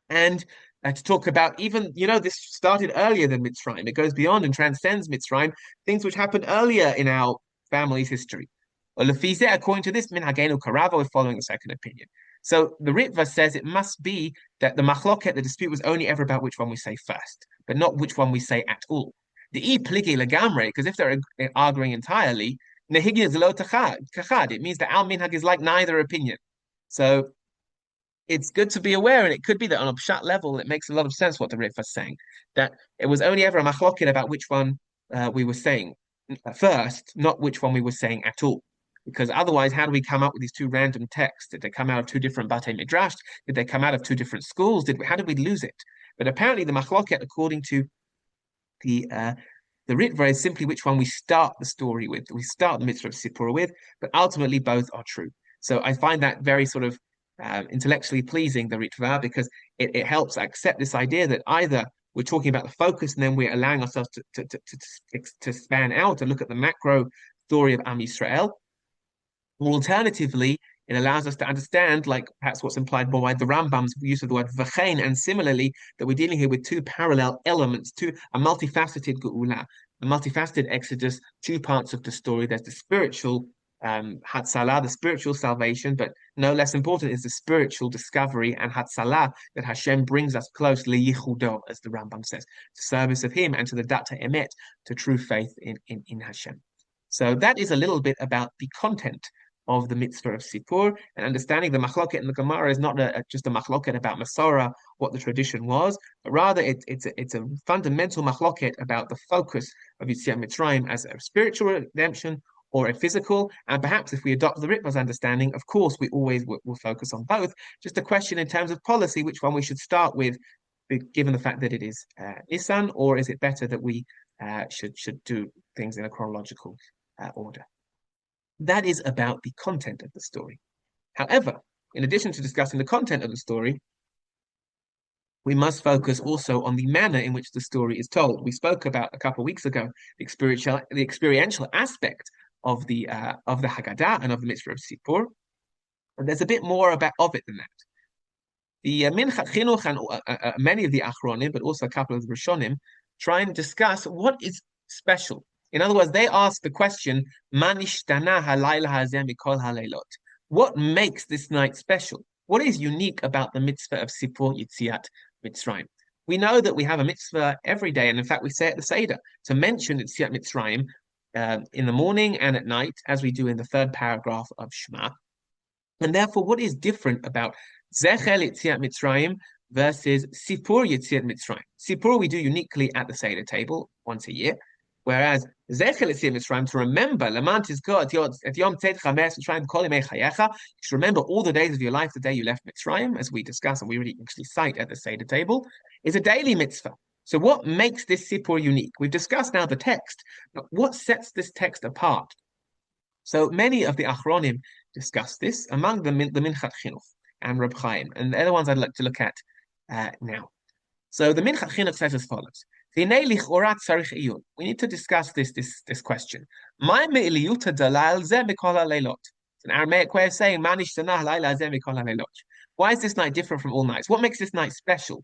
and to talk about even, this started earlier than Mitzrayim. It goes beyond and transcends Mitzrayim, things which happened earlier in our family's history. According to this, Min Hagenu Karava, we're following the second opinion. So the Ritva says it must be that the machloket, the dispute, was only ever about which one we say first, but not which one we say at all. The e pligi legamre, because if they're arguing entirely, nehigi is lo kachad. It means that al minhag is like neither opinion. So it's good to be aware, and it could be that on a pshat level, it makes a lot of sense what the Ritva is saying, that it was only ever a machloket about which one we were saying first, not which one we were saying at all. Because otherwise, how do we come up with these two random texts? Did they come out of two different Batei Midrash? Did they come out of two different schools? How did we lose it? But apparently, the machloket, according to the Ritva, is simply which one we start the story with. We start the mitzvah of Sipur with, but ultimately both are true. So I find that very sort of intellectually pleasing, the Ritva, because it helps accept this idea that either we're talking about the focus and then we're allowing ourselves to span out and look at the macro story of Am Yisrael, or alternatively, it allows us to understand, like perhaps what's implied more by the Rambam's use of the word v'chein, and similarly, that we're dealing here with two parallel elements, a multifaceted geula, a multifaceted Exodus, two parts of the story. There's the spiritual Hatzalah, the spiritual salvation, but no less important is the spiritual discovery and Hatzalah that Hashem brings us close, liyichudo, as the Rambam says, to service of Him and to the data emet, to true faith in Hashem. So that is a little bit about the content of the mitzvah of Sipur, and understanding the machloket in the Gemara is not just a machloket about Masorah, what the tradition was, but rather it's a fundamental machloket about the focus of Yetziat Mitzrayim as a spiritual redemption or a physical. And perhaps if we adopt the Ritva's understanding, of course, we always will focus on both. Just a question in terms of policy, which one we should start with, given the fact that it is Nisan, or is it better that we should do things in a chronological order? That is about the content of the story. However, in addition to discussing the content of the story, we must focus also on the manner in which the story is told. We spoke about a couple of weeks ago the experiential aspect of the Haggadah and of the mitzvah of Sipur, and there's a bit more of it than that. The Minchat Chinuch and many of the Achronim, but also a couple of the Rishonim, try and discuss what is special. In other words, they ask the question, what makes this night special? What is unique about the mitzvah of Sipur Yetziat Mitzrayim? We know that we have a mitzvah every day, and in fact, we say at the Seder, to mention Yetziat Mitzrayim in the morning and at night, as we do in the third paragraph of Shema. And therefore, what is different about Zechel Yetziat Mitzrayim versus Sipur Yetziat Mitzrayim? Sipur we do uniquely at the Seder table once a year, whereas Zechel Yetziat Mitzrayim, to remember, Lamant is God, at Yom Tet Chames Mitzrayim Kol Yemei Chayecha, you should remember all the days of your life, the day you left Mitzrayim, as we discuss and we really actually cite at the Seder table, is a daily mitzvah. So what makes this Sipur unique? We've discussed now the text, but what sets this text apart? So many of the Achronim discuss this, among them the Minchat Chinuch and Reb Chaim, and they're the ones I'd like to look at now. So the Minchat Chinuch says as follows: we need to discuss this question. It's an Aramaic way of saying, why is this night different from all nights? What makes this night special?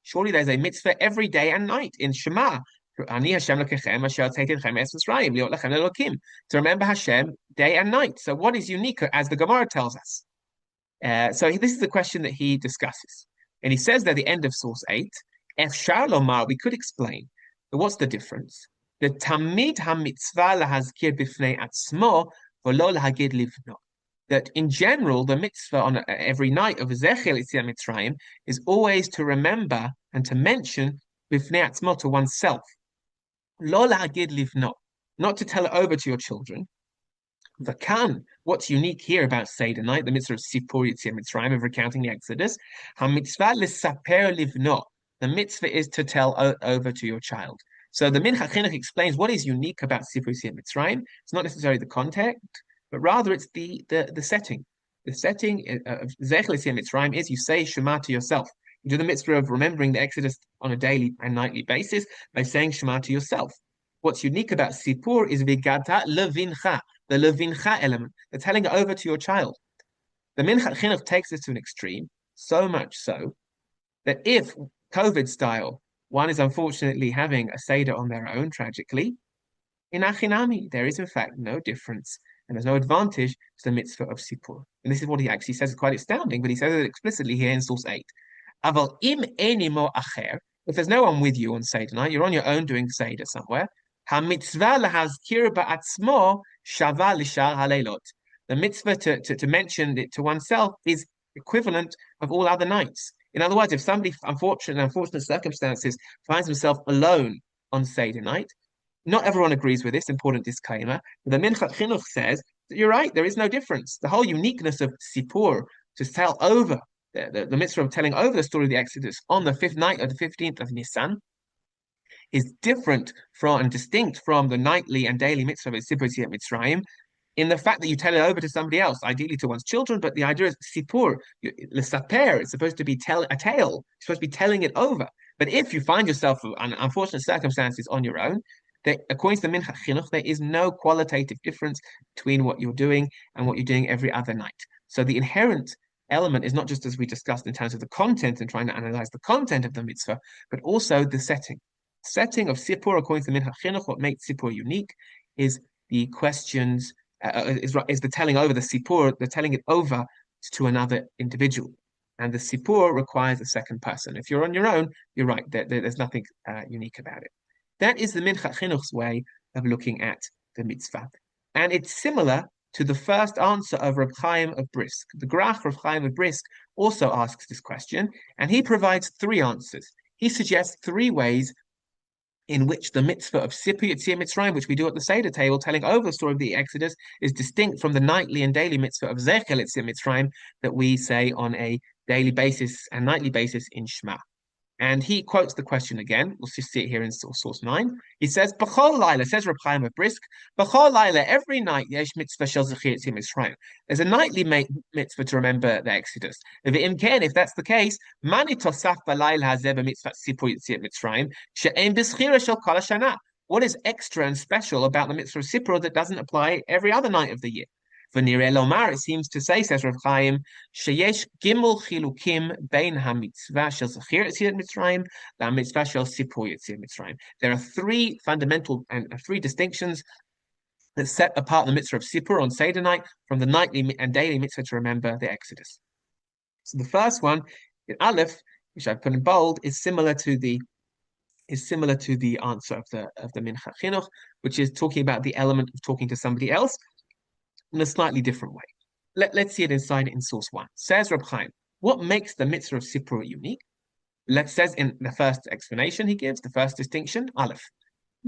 Surely there's a mitzvah every day and night in Shema. To remember Hashem day and night. So what is unique, as the Gemara tells us? So this is the question that he discusses. And he says that at the end of source 8, Efshar Lomar, we could explain. But what's the difference? The Tamid HaMitzvah lahazkir bifnei atzmo v'lo lahagid livno. That in general, the mitzvah on every night of Zechel Yetziat Mitzrayim is always to remember and to mention bifnei atzmo, to oneself. Lo lahagid livno, not to tell it over to your children. V'kan, what's unique here about Seder night, the mitzvah of Sipur Yetziat Mitzrayim, of recounting the Exodus, ha-mitzvah l'saper livno, the mitzvah is to tell over to your child. So the Minchat Chinuch explains what is unique about Sipur Yetziat Mitzrayim. It's not necessarily the content, but rather it's the setting. The setting of Zechel Yetziat Mitzrayim is you say Shema to yourself. You do the mitzvah of remembering the Exodus on a daily and nightly basis by saying Shema to yourself. What's unique about Sipur is Vigata Levincha, the Levincha element, the telling it over to your child. The Minchat Chinuch takes this to an extreme, so much so that if COVID style, one is unfortunately having a Seder on their own, tragically, in Achinami, there is in fact no difference and there's no advantage to the mitzvah of Sipur. And this is what he actually says. It's quite astounding, but he says it explicitly here in source 8. Aval im enimo acher. If there's no one with you on Seder night, you're on your own doing Seder somewhere. Ha-mitzvah lahazkir ba'atzmo shava lishar halelot. The mitzvah to mention it to oneself is equivalent of all other nights. In other words, if somebody, unfortunate circumstances, finds himself alone on Seder night, not everyone agrees with this, important disclaimer. The Minchat Chinuch says that you're right, there is no difference. The whole uniqueness of Sipur, to tell over, the mitzvah of telling over the story of the Exodus on the 5th night of the 15th of Nisan, is different from and distinct from the nightly and daily mitzvah of Sipur Yetziat Mitzrayim, in the fact that you tell it over to somebody else, ideally to one's children, but the idea is sipur, l'saper, it's supposed to be a tale, you're supposed to be telling it over. But if you find yourself in unfortunate circumstances on your own, according to the Minchat Chinuch, there is no qualitative difference between what you're doing and what you're doing every other night. So the inherent element is not just as we discussed in terms of the content and trying to analyze the content of the mitzvah, but also the setting. Setting of sipur, according to the Minchat Chinuch, what makes sipur unique is the questions, is the telling over the sipur, the telling it over to another individual. And the sipur requires a second person. If you're on your own, you're right, there's nothing unique about it. That is the Minchat Chinuch's way of looking at the mitzvah. And it's similar to the first answer of Reb Chaim of Brisk. The Grach Reb Chaim of Brisk also asks this question, and he provides 3 answers. He suggests 3 ways in which the mitzvah of Sipur Yetziat Mitzrayim, which we do at the Seder table, telling over the story of the Exodus, is distinct from the nightly and daily mitzvah of Zecher Yetziat Mitzrayim that we say on a daily basis and nightly basis in Shema. And he quotes the question again. We'll just see it here in source 9. He says, B'chol Laila, says Reb Chaim of Brisk, B'chol Laila, every night, yesh mitzvah shel Zecher Yetziat Mitzrayim. There's a nightly mitzvah to remember the Exodus. If that's the case, Mani tosaf b'layla hazeh b'mitzvah Sipur Yetziat Mitzrayim, she'en b'schira shel kol hashana. What is extra and special about the mitzvah of Sipur that doesn't apply every other night of the year? V'nireh lomar, it seems to say, says Reb Chaim, sheyesh gimel chilukim bein ha-mitzvah shel Zecher Yetziat Mitzrayim la-mitzvah shel Sipur Yetziat Mitzrayim. There are 3 fundamental and 3 distinctions that set apart the mitzvah of Sipur on Seder night from the nightly and daily mitzvah to remember the Exodus. So the first one, in Aleph, which I've put in bold, is similar to the answer of the Minchat Chinuch, which is talking about the element of talking to somebody else in a slightly different way. Let's see it inside in source 1. Says Reb Chaim, what makes the mitzvah of Sipur unique? Says in the first explanation he gives, the first distinction, Aleph.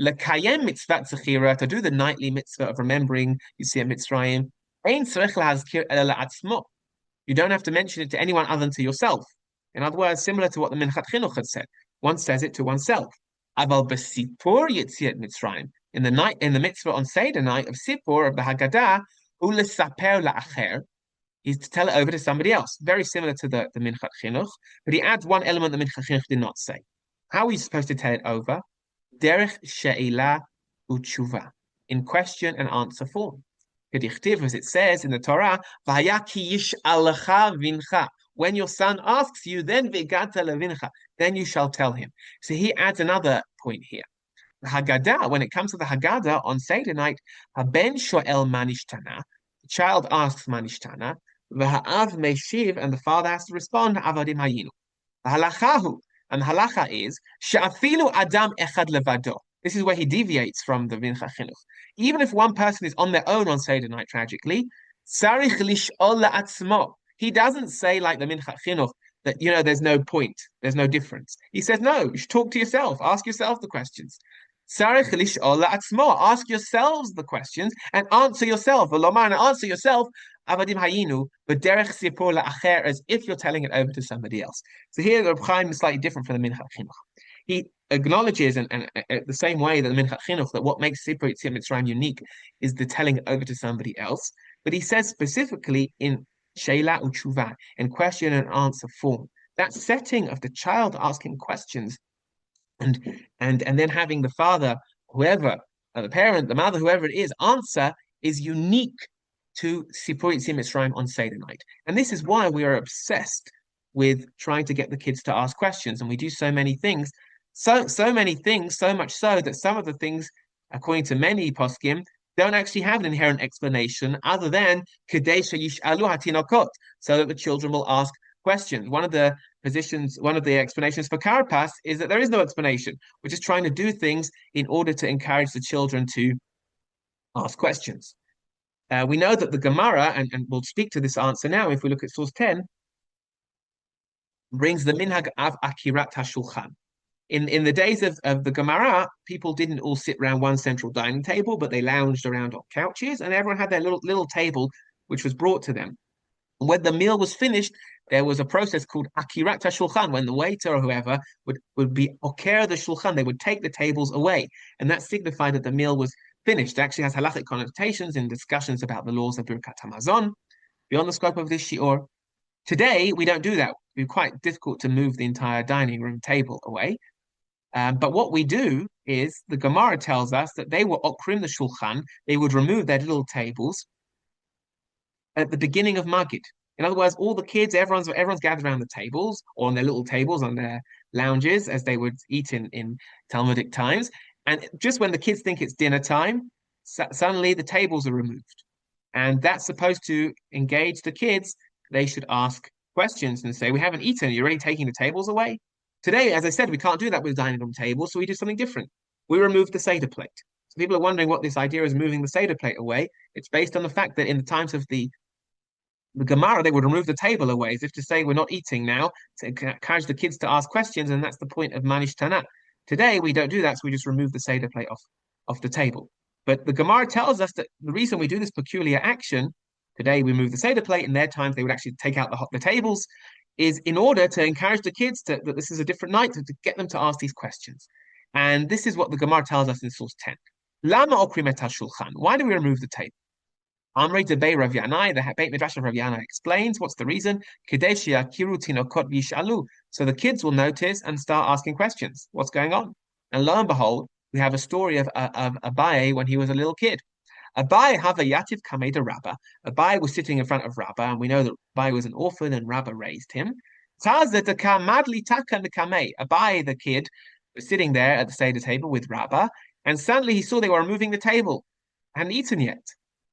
Lekayem mitzvah zechira, to do the nightly mitzvah of remembering Yetziat Mitzrayim, ein tzarech lahazkir ela la'atzmo. You don't have to mention it to anyone other than to yourself. In other words, similar to what the Minchat Chinuch had said. One says it to oneself. Aval b'sipur Yetziat Mitzrayim, in the mitzvah on Seder night of Sipur, of the Haggadah, u'lesaper la'acher, is to tell it over to somebody else. Very similar to the Minchat Chinuch, but he adds one element the Minchat Chinuch did not say. How are you supposed to tell it over? Derech she'ila u'tshuva, in question and answer form. As it says in the Torah, "V'haya ki yish'alecha vincha." When your son asks you, then v'igata levincha, then you shall tell him. So he adds another point here. The Haggadah, when it comes to the Haggadah on Seder night, haben shoel manishtana, the child asks manishtana, v'ha'av meshiv, and the father has to respond, avadim hayinu. V'halachahu, and the halacha is, she'afilu adam echad levado. This is where he deviates from the Minchat Chinuch. Even if one person is on their own on Seder night, tragically, sarich lish'ol la'atzmo. He doesn't say like the Minchat Chinuch that, there's no point, there's no difference. He says, no, you should talk to yourself, ask yourself the questions. Sarich lish'ol la'atzmo. Ask yourselves the questions and answer yourself. V'lomar, and answer yourself, avadim hayinu, but derech sipur la'acher, as if you're telling it over to somebody else. So here the Reb Chaim is slightly different from the Minchat Chinuch. He acknowledges, and the same way that the Minchat Chinuch, that what makes Sipur Yetziat Mitzrayim unique is the telling it over to somebody else. But he says specifically in Sheila u'tshuva, in question and answer form, that setting of the child asking questions and then having the father, whoever, the parent, the mother, whoever it is, answer is unique to Sipur Yetziat Mitzrayim on Seder night. And this is why we are obsessed with trying to get the kids to ask questions, and we do so many things. So many things, so much so that some of the things, according to many poskim, don't actually have an inherent explanation other than Kadesha Yish'alu Hatinokot, so that the children will ask questions. One of the explanations for Carapace is that there is no explanation. We're just trying to do things in order to encourage the children to ask questions. We know that the Gemara, and we'll speak to this answer now if we look at source 10, brings the minhag of akirat hashulchan. In the days of the Gemara, people didn't all sit around one central dining table, but they lounged around on couches, and everyone had their little table, which was brought to them. And when the meal was finished, there was a process called akirat shulchan, when the waiter or whoever would be oker the shulchan, they would take the tables away, and that signified that the meal was finished. It actually has halachic connotations in discussions about the laws of Birkat Hamazon, beyond the scope of this shiur. Today, we don't do that. It's quite difficult to move the entire dining room table away. But what we do is the Gemara tells us that they were okrim the shulchan, they would remove their little tables at the beginning of Magid. In other words, all the kids, everyone's gathered around the tables or on their little tables on their lounges as they would eat in Talmudic times. And just when the kids think it's dinner time, suddenly the tables are removed. And that's supposed to engage the kids. They should ask questions and say, we haven't eaten, you're already taking the tables away? Today, as I said, we can't do that with dining room tables, so we do something different. We remove the Seder plate. So people are wondering what this idea is, moving the Seder plate away. It's based on the fact that in the times of the Gemara, they would remove the table away, as if to say we're not eating now, to encourage the kids to ask questions, and that's the point of Manish Tanat. Today, we don't do that, so we just remove the Seder plate off the table. But the Gemara tells us that the reason we do this peculiar action, today we move the Seder plate, in their times they would actually take out the tables, is in order to encourage the kids that this is a different night, to get them to ask these questions. And this is what the Gemara tells us in source 10. Lama okrim et shulchan. Why do we remove the table? Amrei debei Rav Yanai, the Beit Midrash of Rav Yanai explains what's the reason. Kedeshia kiru tinokot v'yishalu. So the kids will notice and start asking questions. What's going on? And lo and behold, we have a story of Abaye when he was a little kid. Abaye have a yativ kamei de Rabba. Abaye was sitting in front of Rabba, and we know that Abaye was an orphan and Rabba raised him. Abaye, the kid, was sitting there at the Seder table with Rabba, and suddenly he saw they were removing the table. Hadn't eaten yet.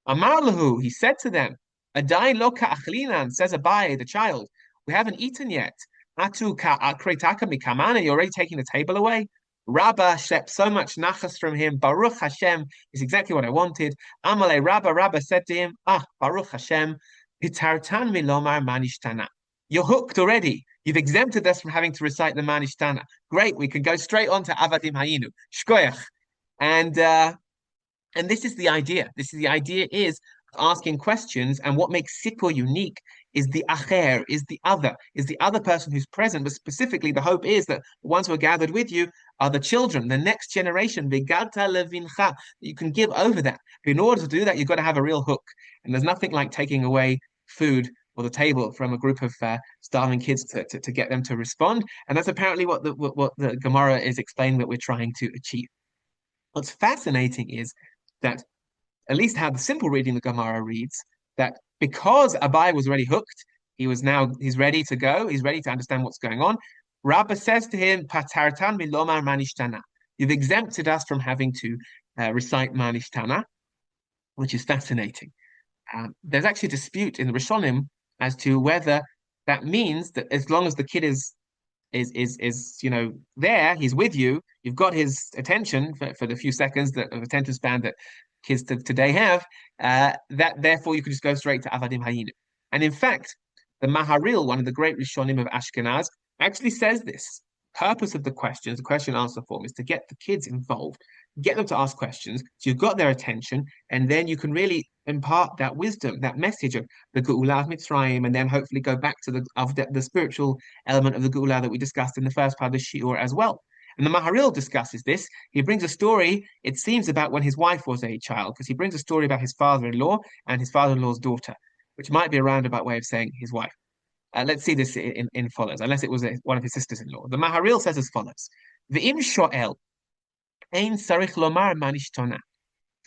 Amar lahu, he said to them, Adai lo ka'achlinan, says Abaye, the child, we haven't eaten yet. Atu ka'akretaka mikamana, you're already taking the table away? Rabba shept so much nachas from him. Baruch Hashem is exactly what I wanted. Amalei Rabba said to him, Baruch Hashem, pitartan milomar manishtana. You're hooked already. You've exempted us from having to recite the manishtana. Great, we can go straight on to avadim hayinu. Shkoyach. And this is the idea. The idea is asking questions, and what makes Sipur unique is the acher, is the other person who's present. But specifically, the hope is that the ones who are gathered with you are the children, the next generation. Begarta levincha. You can give over that. But in order to do that, you've got to have a real hook. And there's nothing like taking away food or the table from a group of starving kids to get them to respond. And that's apparently what the Gemara is explaining that we're trying to achieve. What's fascinating is that, at least how the simple reading the Gemara reads, that because Abai was already hooked, he's ready to go, he's ready to understand what's going on. Rabba says to him, Patartan milomar manishtana. You've exempted us from having to recite manishtana, which is fascinating. There's actually a dispute in the Rishonim as to whether that means that as long as the kid is there, he's with you, you've got his attention for the few seconds of attention span that kids today have, that therefore you could just go straight to Avadim Hayinu. And in fact, the Maharil, one of the great Rishonim of Ashkenaz, actually says this. Purpose of the questions, the question answer form, is to get the kids involved, get them to ask questions, so you've got their attention, and then you can really impart that wisdom, that message of the Geula of Mitzrayim, and then hopefully go back to the spiritual element of the Geula that we discussed in the first part of the Shiur as well. And the Maharil discusses this. He brings a story, it seems, about when his wife was a child, because he brings a story about his father-in-law and his father-in-law's daughter, which might be a roundabout way of saying his wife. Let's see this in follows, unless it was one of his sisters-in-law. The Maharil says as follows: V'im shoel ein sarich lomar manishtona.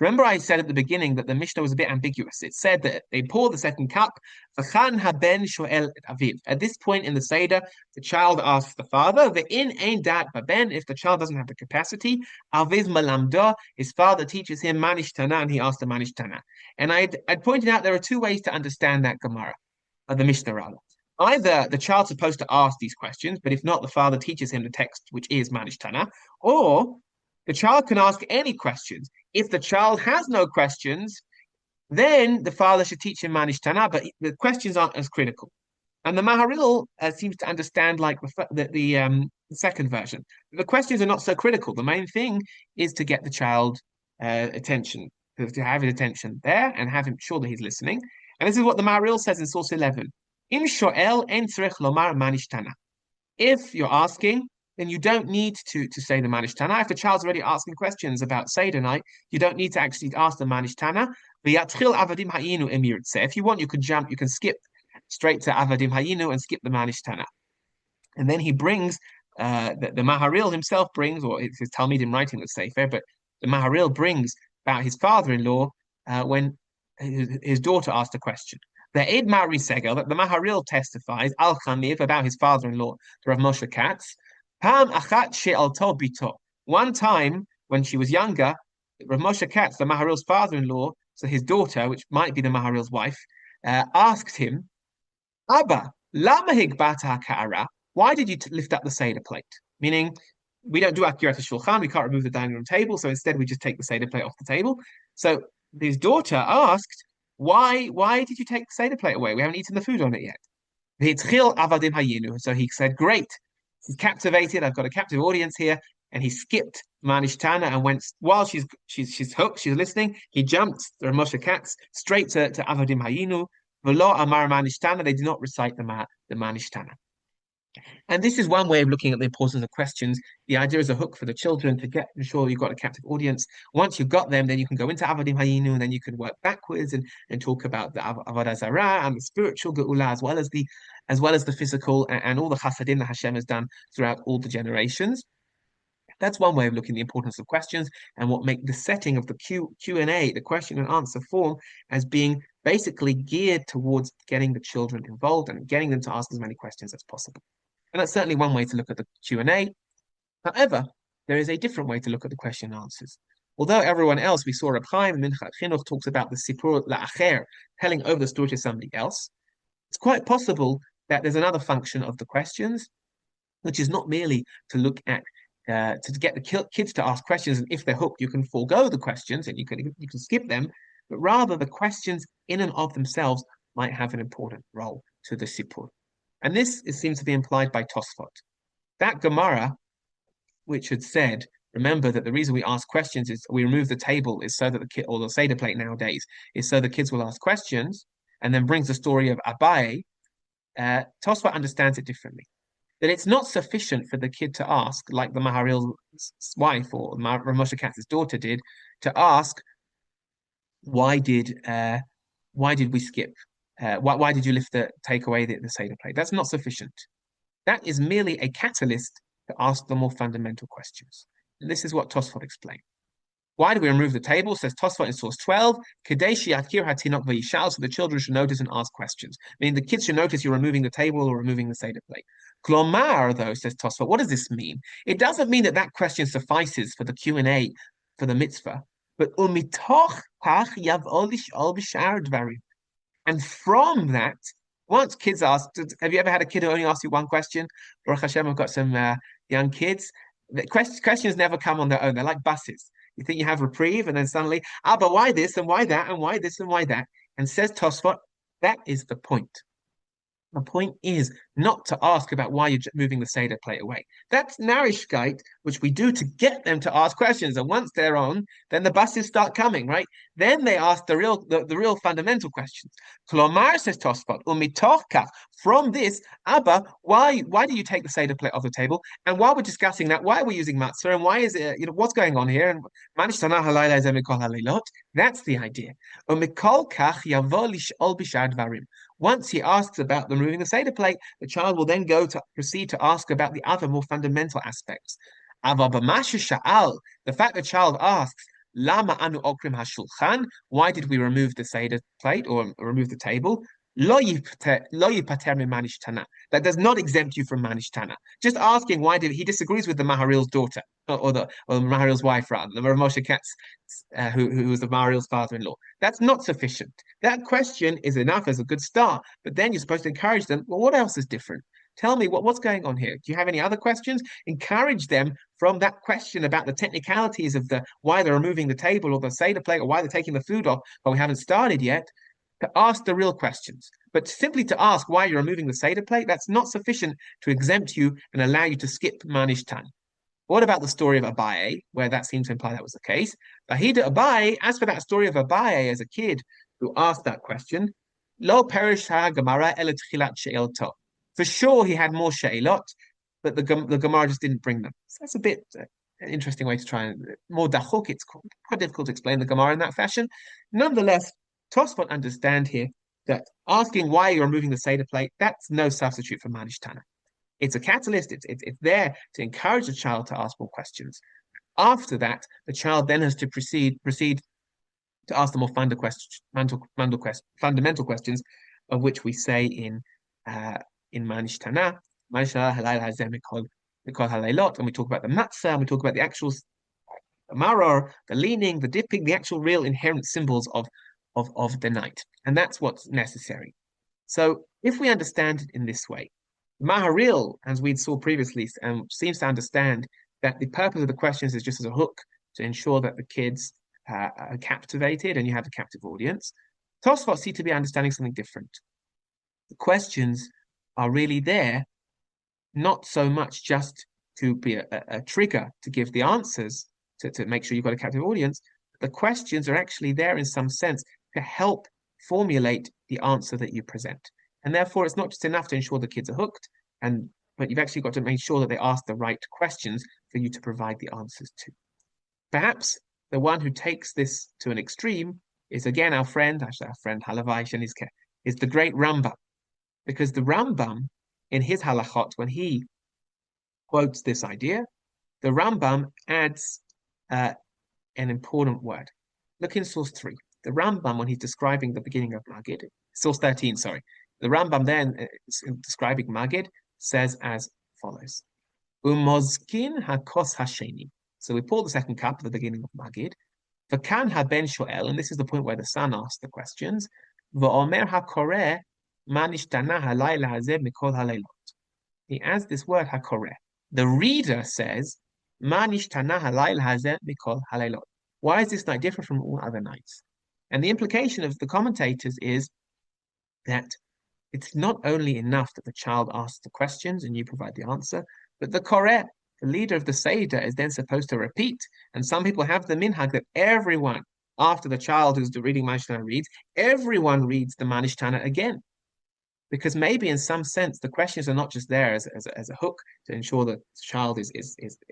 Remember, I said at the beginning that the Mishnah was a bit ambiguous. It said that they pour the second cup. V'chan haben shoel et aviv. At this point in the Seder, the child asks the father, Ve'in ein dat baben. If the child doesn't have the capacity, aviv malamda. His father teaches him manish tana, and he asks the manish tana. And I'd pointed out there are two ways to understand that Gemara, or the Mishnah rather. Either the child's supposed to ask these questions, but if not, the father teaches him the text, which is manish tana, or the child can ask any questions. If the child has no questions, then the father should teach him manish tana, but the questions aren't as critical. And the Maharil seems to understand like the second version. The questions are not so critical. The main thing is to get the child attention, to have his attention there and have him sure that he's listening. And this is what the Maharil says in source 11. Im shoel en tzrich lomar manish tana. If you're asking, then you don't need to say the Manish Tana. If the child's already asking questions about Seder night, you don't need to actually ask the Manish Tana. If you want, you can jump, you can skip straight to Avadim Hayinu and skip the Manish Tana. And then he brings, the Maharil himself brings, or it's his Talmidim writing the Sefer, but the Maharil brings about his father-in-law when his daughter asked a question. The Eid Mari Segel, that the Maharil testifies, Al Chaniv, about his father-in-law, Rav Moshe Katz. One time when she was younger, Rav Moshe Katz, the Maharil's father-in-law, so his daughter, which might be the Maharil's wife, asked him, Abba, lama higbata ka'ara? Why did you lift up the Seder plate? Meaning, we don't do akirat shulchan, we can't remove the dining room table, so instead we just take the Seder plate off the table. So his daughter asked, why did you take the Seder plate away? We haven't eaten the food on it yet. So he said, great. He's captivated. I've got a captive audience here, and he skipped Manish Tana and went while she's hooked. She's listening. He jumped the Moshe Katz straight to Avodim Hayinu. V'lo Amar Manish Tana. They do not recite the Manish Tana. And this is one way of looking at the importance of questions. The idea is a hook for the children to get ensure you've got a captive audience. Once you've got them, then you can go into Avodim Hayinu, and then you can work backwards and talk about the Avodah Zarah and the spiritual Geula as well as the physical and all the chasadim that Hashem has done throughout all the generations. That's one way of looking at the importance of questions and what make the setting of the Q&A, the question and answer form, as being basically geared towards getting the children involved and getting them to ask as many questions as possible. And that's certainly one way to look at the Q&A. However, there is a different way to look at the question and answers. Although everyone else, we saw Reb Chaim, Minchat Chinuch talks about the Sipur La'acher, telling over the story to somebody else. It's quite possible that there's another function of the questions, which is not merely to look at to get the kids to ask questions, and if they're hooked, you can forego the questions and you can skip them, but rather the questions in and of themselves might have an important role to the sipur. And this seems to be implied by Tosfot. That Gemara, which had said, remember that the reason we ask questions is we remove the table is so that the kid, or the Seder plate nowadays, is so the kids will ask questions, and then brings the story of Abaye. Tosfot understands it differently. That it's not sufficient for the kid to ask, like the Maharil's wife or Rav Moshe Katz's daughter did, to ask, why did we skip? Why did you take away the Seder plate? That's not sufficient. That is merely a catalyst to ask the more fundamental questions. And this is what Tosfot explained. Why do we remove the table? Says Tosfot in source 12, Kadeshi Atkir Hatinok Vayishal, so the children should notice and ask questions. Meaning the kids should notice you're removing the table or removing the Seder plate. Klomar, though, says Tosfot, what does this mean? It doesn't mean that question suffices for the Q&A for the mitzvah, but umitoch hach yavolish al b'shar dvarim. And from that, once kids ask, have you ever had a kid who only asks you one question? Baruch Hashem, I've got some young kids. The questions never come on their own. They're like buses. You think you have reprieve, and then suddenly, but why this and why that and why this and why that? And says Tosfot, that is the point. The point is not to ask about why you're moving the Seder plate away. That's Narishkeit, which we do to get them to ask questions. And once they're on, then the buses start coming, right? Then they ask the real fundamental questions. Klomar, says Tosfot, umitochkach, from this, Abba, why do you take the Seder plate off the table? And while we're discussing that, why are we using matzah? And why is it, what's going on here? And that's the idea. Once he asks about the removing the Seder plate, the child will then proceed to ask about the other more fundamental aspects. The fact the child asks, Lama anu okrim hashulchan. Why did we remove the Seder plate or remove the table? Lo yipater manish tana. That does not exempt you from manish tana. Just asking why did he disagrees with the Maharil's daughter or the Maharil's wife rather, the Rav Moshe Katz, who was the Maharil's father-in-law. That's not sufficient. That question is enough as a good start, but then you're supposed to encourage them. Well, what else is different? Tell me what's going on here. Do you have any other questions? Encourage them from that question about the technicalities of the why they're removing the table or the Seder plate or why they're taking the food off, but we haven't started yet, to ask the real questions. But simply to ask why you're removing the Seder plate, that's not sufficient to exempt you and allow you to skip Manish Tan. What about the story of Abaye, where that seems to imply that was the case? Bahida Abaye, as for that story of Abaye as a kid who asked that question, Lo perish ha Gemara el she'elto. For sure, he had more she'elot, but the Gemara just didn't bring them. So that's a bit an interesting way to try and more dachuk. It's quite difficult to explain the Gemara in that fashion. Nonetheless, Tosfot understand here that asking why you're removing the Seder plate, that's no substitute for Manish Tana. It's a catalyst. It's there to encourage the child to ask more questions. After that, the child then has to proceed to ask the more fundamental questions, of which we say in Manish Tana, and we talk about the matzah, and we talk about the actual maror, the leaning, the dipping, the actual real inherent symbols of the night. And that's what's necessary. So if we understand it in this way, Maharil, as we saw previously, seems to understand that the purpose of the questions is just as a hook to ensure that the kids are captivated and you have a captive audience. Tosfot seem to be understanding something different. The questions are really there, not so much just to be a trigger to give the answers, to make sure you've got a captive audience. The questions are actually there in some sense to help formulate the answer that you present. And therefore, it's not just enough to ensure the kids are hooked, but you've actually got to make sure that they ask the right questions for you to provide the answers to. Perhaps the one who takes this to an extreme is again our friend Halavai Shenizke, is the great Rambam. Because the Rambam, in his halachot, when he quotes this idea, the Rambam adds an important word. Look in source 3. The Rambam, when he's describing the beginning of Magid, source 13, sorry. The Rambam then, describing Magid, says as follows. Umozkin hakos hasheni. So we pour the second cup at the beginning of Magid. V'kan haben shoel, and this is the point where the son asks the questions. V'omer hakoreh manishtana halayla hazeh mikol halaylot. He adds this word hakoreh. The reader says, manishtana halayla hazeh mikol halaylot. Why is this night different from all other nights? And the implication of the commentators is that it's not only enough that the child asks the questions and you provide the answer, but the koreh, the leader of the Seder, is then supposed to repeat. And some people have the minhag that everyone, after the child who's reading Manishtana reads, everyone reads the Manishtana again. Because maybe in some sense, the questions are not just there as a hook to ensure that the child is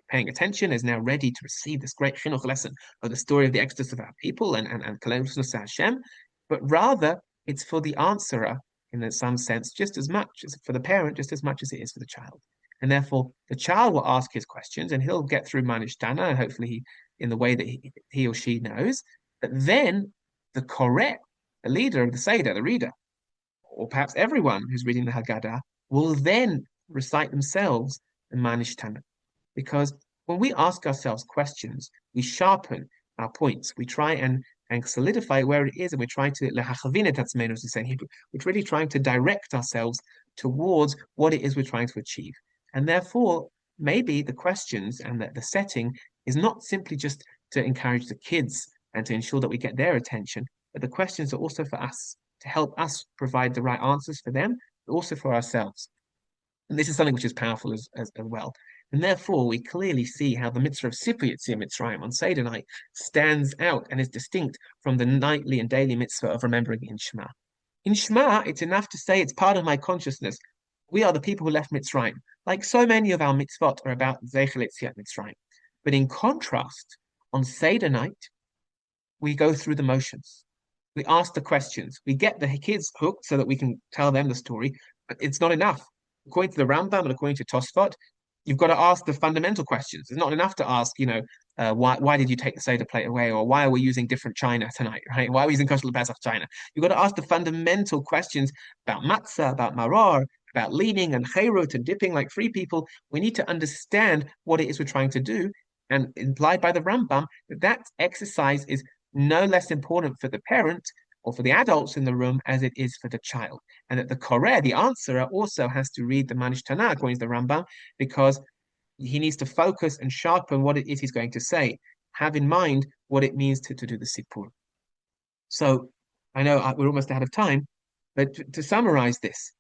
paying attention, is now ready to receive this great chinuch lesson of the story of the Exodus of our people and closeness to Hashem, but rather it's for the answerer in some sense just as much as for the parent, just as much as it is for the child. And therefore, the child will ask his questions and he'll get through Manishtana, and hopefully in the way that he or she knows. But then the koreh, the leader of the Seder, the reader, or perhaps everyone who's reading the Haggadah, will then recite themselves the Manishtana. Because when we ask ourselves questions, we sharpen our points. We try and solidify where it is, and we try to lehachavin et atzmenu, as we say in Hebrew. We're really trying to direct ourselves towards what it is we're trying to achieve. And therefore, maybe the questions and the setting is not simply just to encourage the kids and to ensure that we get their attention, but the questions are also for us, to help us provide the right answers for them, but also for ourselves. And this is something which is powerful as well. And therefore, we clearly see how the mitzvah of Sipur Yitzia Mitzrayim on Seder night stands out and is distinct from the nightly and daily mitzvah of remembering in Shema. In Shema, it's enough to say it's part of my consciousness. We are the people who left Mitzrayim. Like so many of our mitzvot are about Zeichel Yetziat Mitzrayim. But in contrast, on Seder night, we go through the motions. We ask the questions. We get the kids hooked so that we can tell them the story. But it's not enough. According to the Rambam and according to Tosfot, you've got to ask the fundamental questions. It's not enough to ask, why did you take the Seder plate away? Or why are we using different china tonight, right? Why are we using kosher Pesach china? You've got to ask the fundamental questions about matzah, about maror, about leaning and chayrut and dipping like free people. We need to understand what it is we're trying to do. And implied by the Rambam, that exercise is no less important for the parent or for the adults in the room as it is for the child. And that the Koreh, the answerer, also has to read the Manish Tanakh, according to the Rambam, because he needs to focus and sharpen what it is he's going to say. Have in mind what it means to do the Sipur. So I know we're almost out of time, but to summarize this,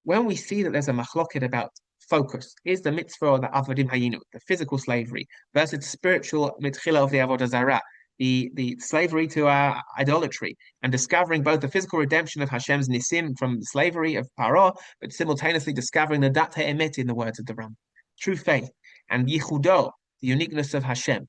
when we see that there's a machloket about focus, is the mitzvah or the avodim hayinu, the physical slavery, versus the spiritual mitchila of the avodah zarah, the slavery to our idolatry, and discovering both the physical redemption of Hashem's nisim from the slavery of Paro, but simultaneously discovering the dat emet in the words of the Ram, true faith, and yichudo, the uniqueness of Hashem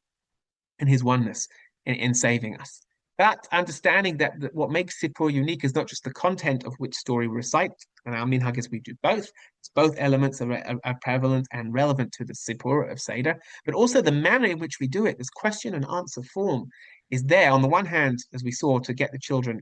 and His oneness in saving us. That understanding that what makes Sipur unique is not just the content of which story we recite, and our minhag is we do both. It's both elements are prevalent and relevant to the Sipur of Seder, but also the manner in which we do it. This question and answer form is there, on the one hand, as we saw, to get the children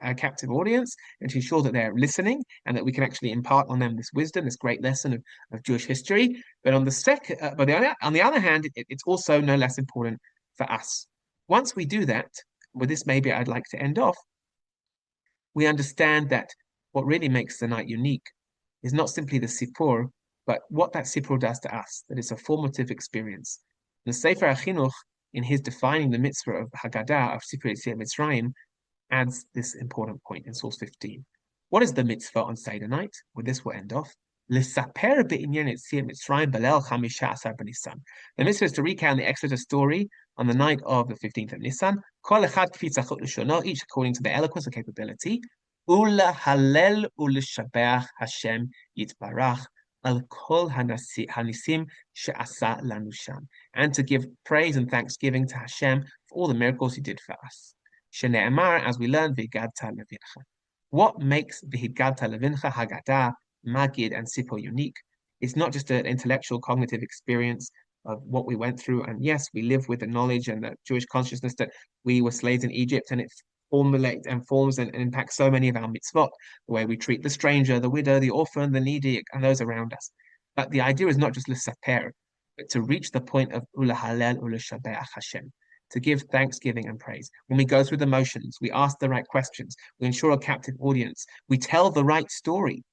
a captive audience and to ensure that they're listening and that we can actually impart on them this wisdom, this great lesson of Jewish history. But on the other hand, it's also no less important for us. Once we do that, with this maybe I'd like to end off, we understand that what really makes the night unique is not simply the Sipur, but what that Sipur does to us, that it's a formative experience. The Sefer HaChinuch, in his defining the mitzvah of Haggadah, of Sipur Yetziat Mitzrayim, adds this important point in source 15. What is the mitzvah on Seder night? With this we'll end off. The mitzvah is to recount the Exodus story on the night of the 15th of Nisan, each according to their eloquence and capability, Hallel Hashem Yitbarach al kol hanisim she'asa lanu sham, and to give praise and thanksgiving to Hashem for all the miracles He did for us. Shene'emar, as we learn, V'hidgadta levincha. What makes V'hidgadta levincha, Haggadah, Magid, and Sipur unique is not just an intellectual cognitive experience of what we went through. And yes, we live with the knowledge and the Jewish consciousness that we were slaves in Egypt, and it formulates and forms and impacts so many of our mitzvot, the way we treat the stranger, the widow, the orphan, the needy, and those around us. But the idea is not just l'saper, but to reach the point of ulahalel ulashabeach Hashem, to give thanksgiving and praise. When we go through the motions, we ask the right questions, we ensure a captive audience, we tell the right story.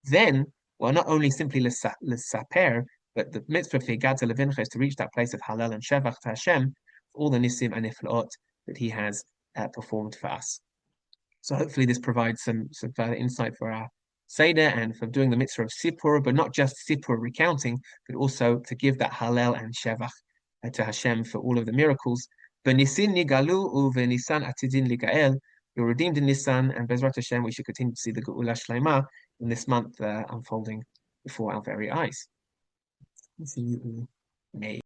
Then, well, not only simply l'saper, but the mitzvah of V'hidgadta levincha is to reach that place of halal and shevach to Hashem for all the nisim and niflaot that He has performed for us. So hopefully this provides some further insight for our Seder and for doing the mitzvah of Sipur, but not just Sipur recounting, but also to give that halal and shevach to Hashem for all of the miracles. B'nisin nigalu u'v'nisan atidin ligael. You're redeemed in Nisan, and Bezrat Hashem, we should continue to see the Geula Shleima in this month unfolding before our very eyes. See you all.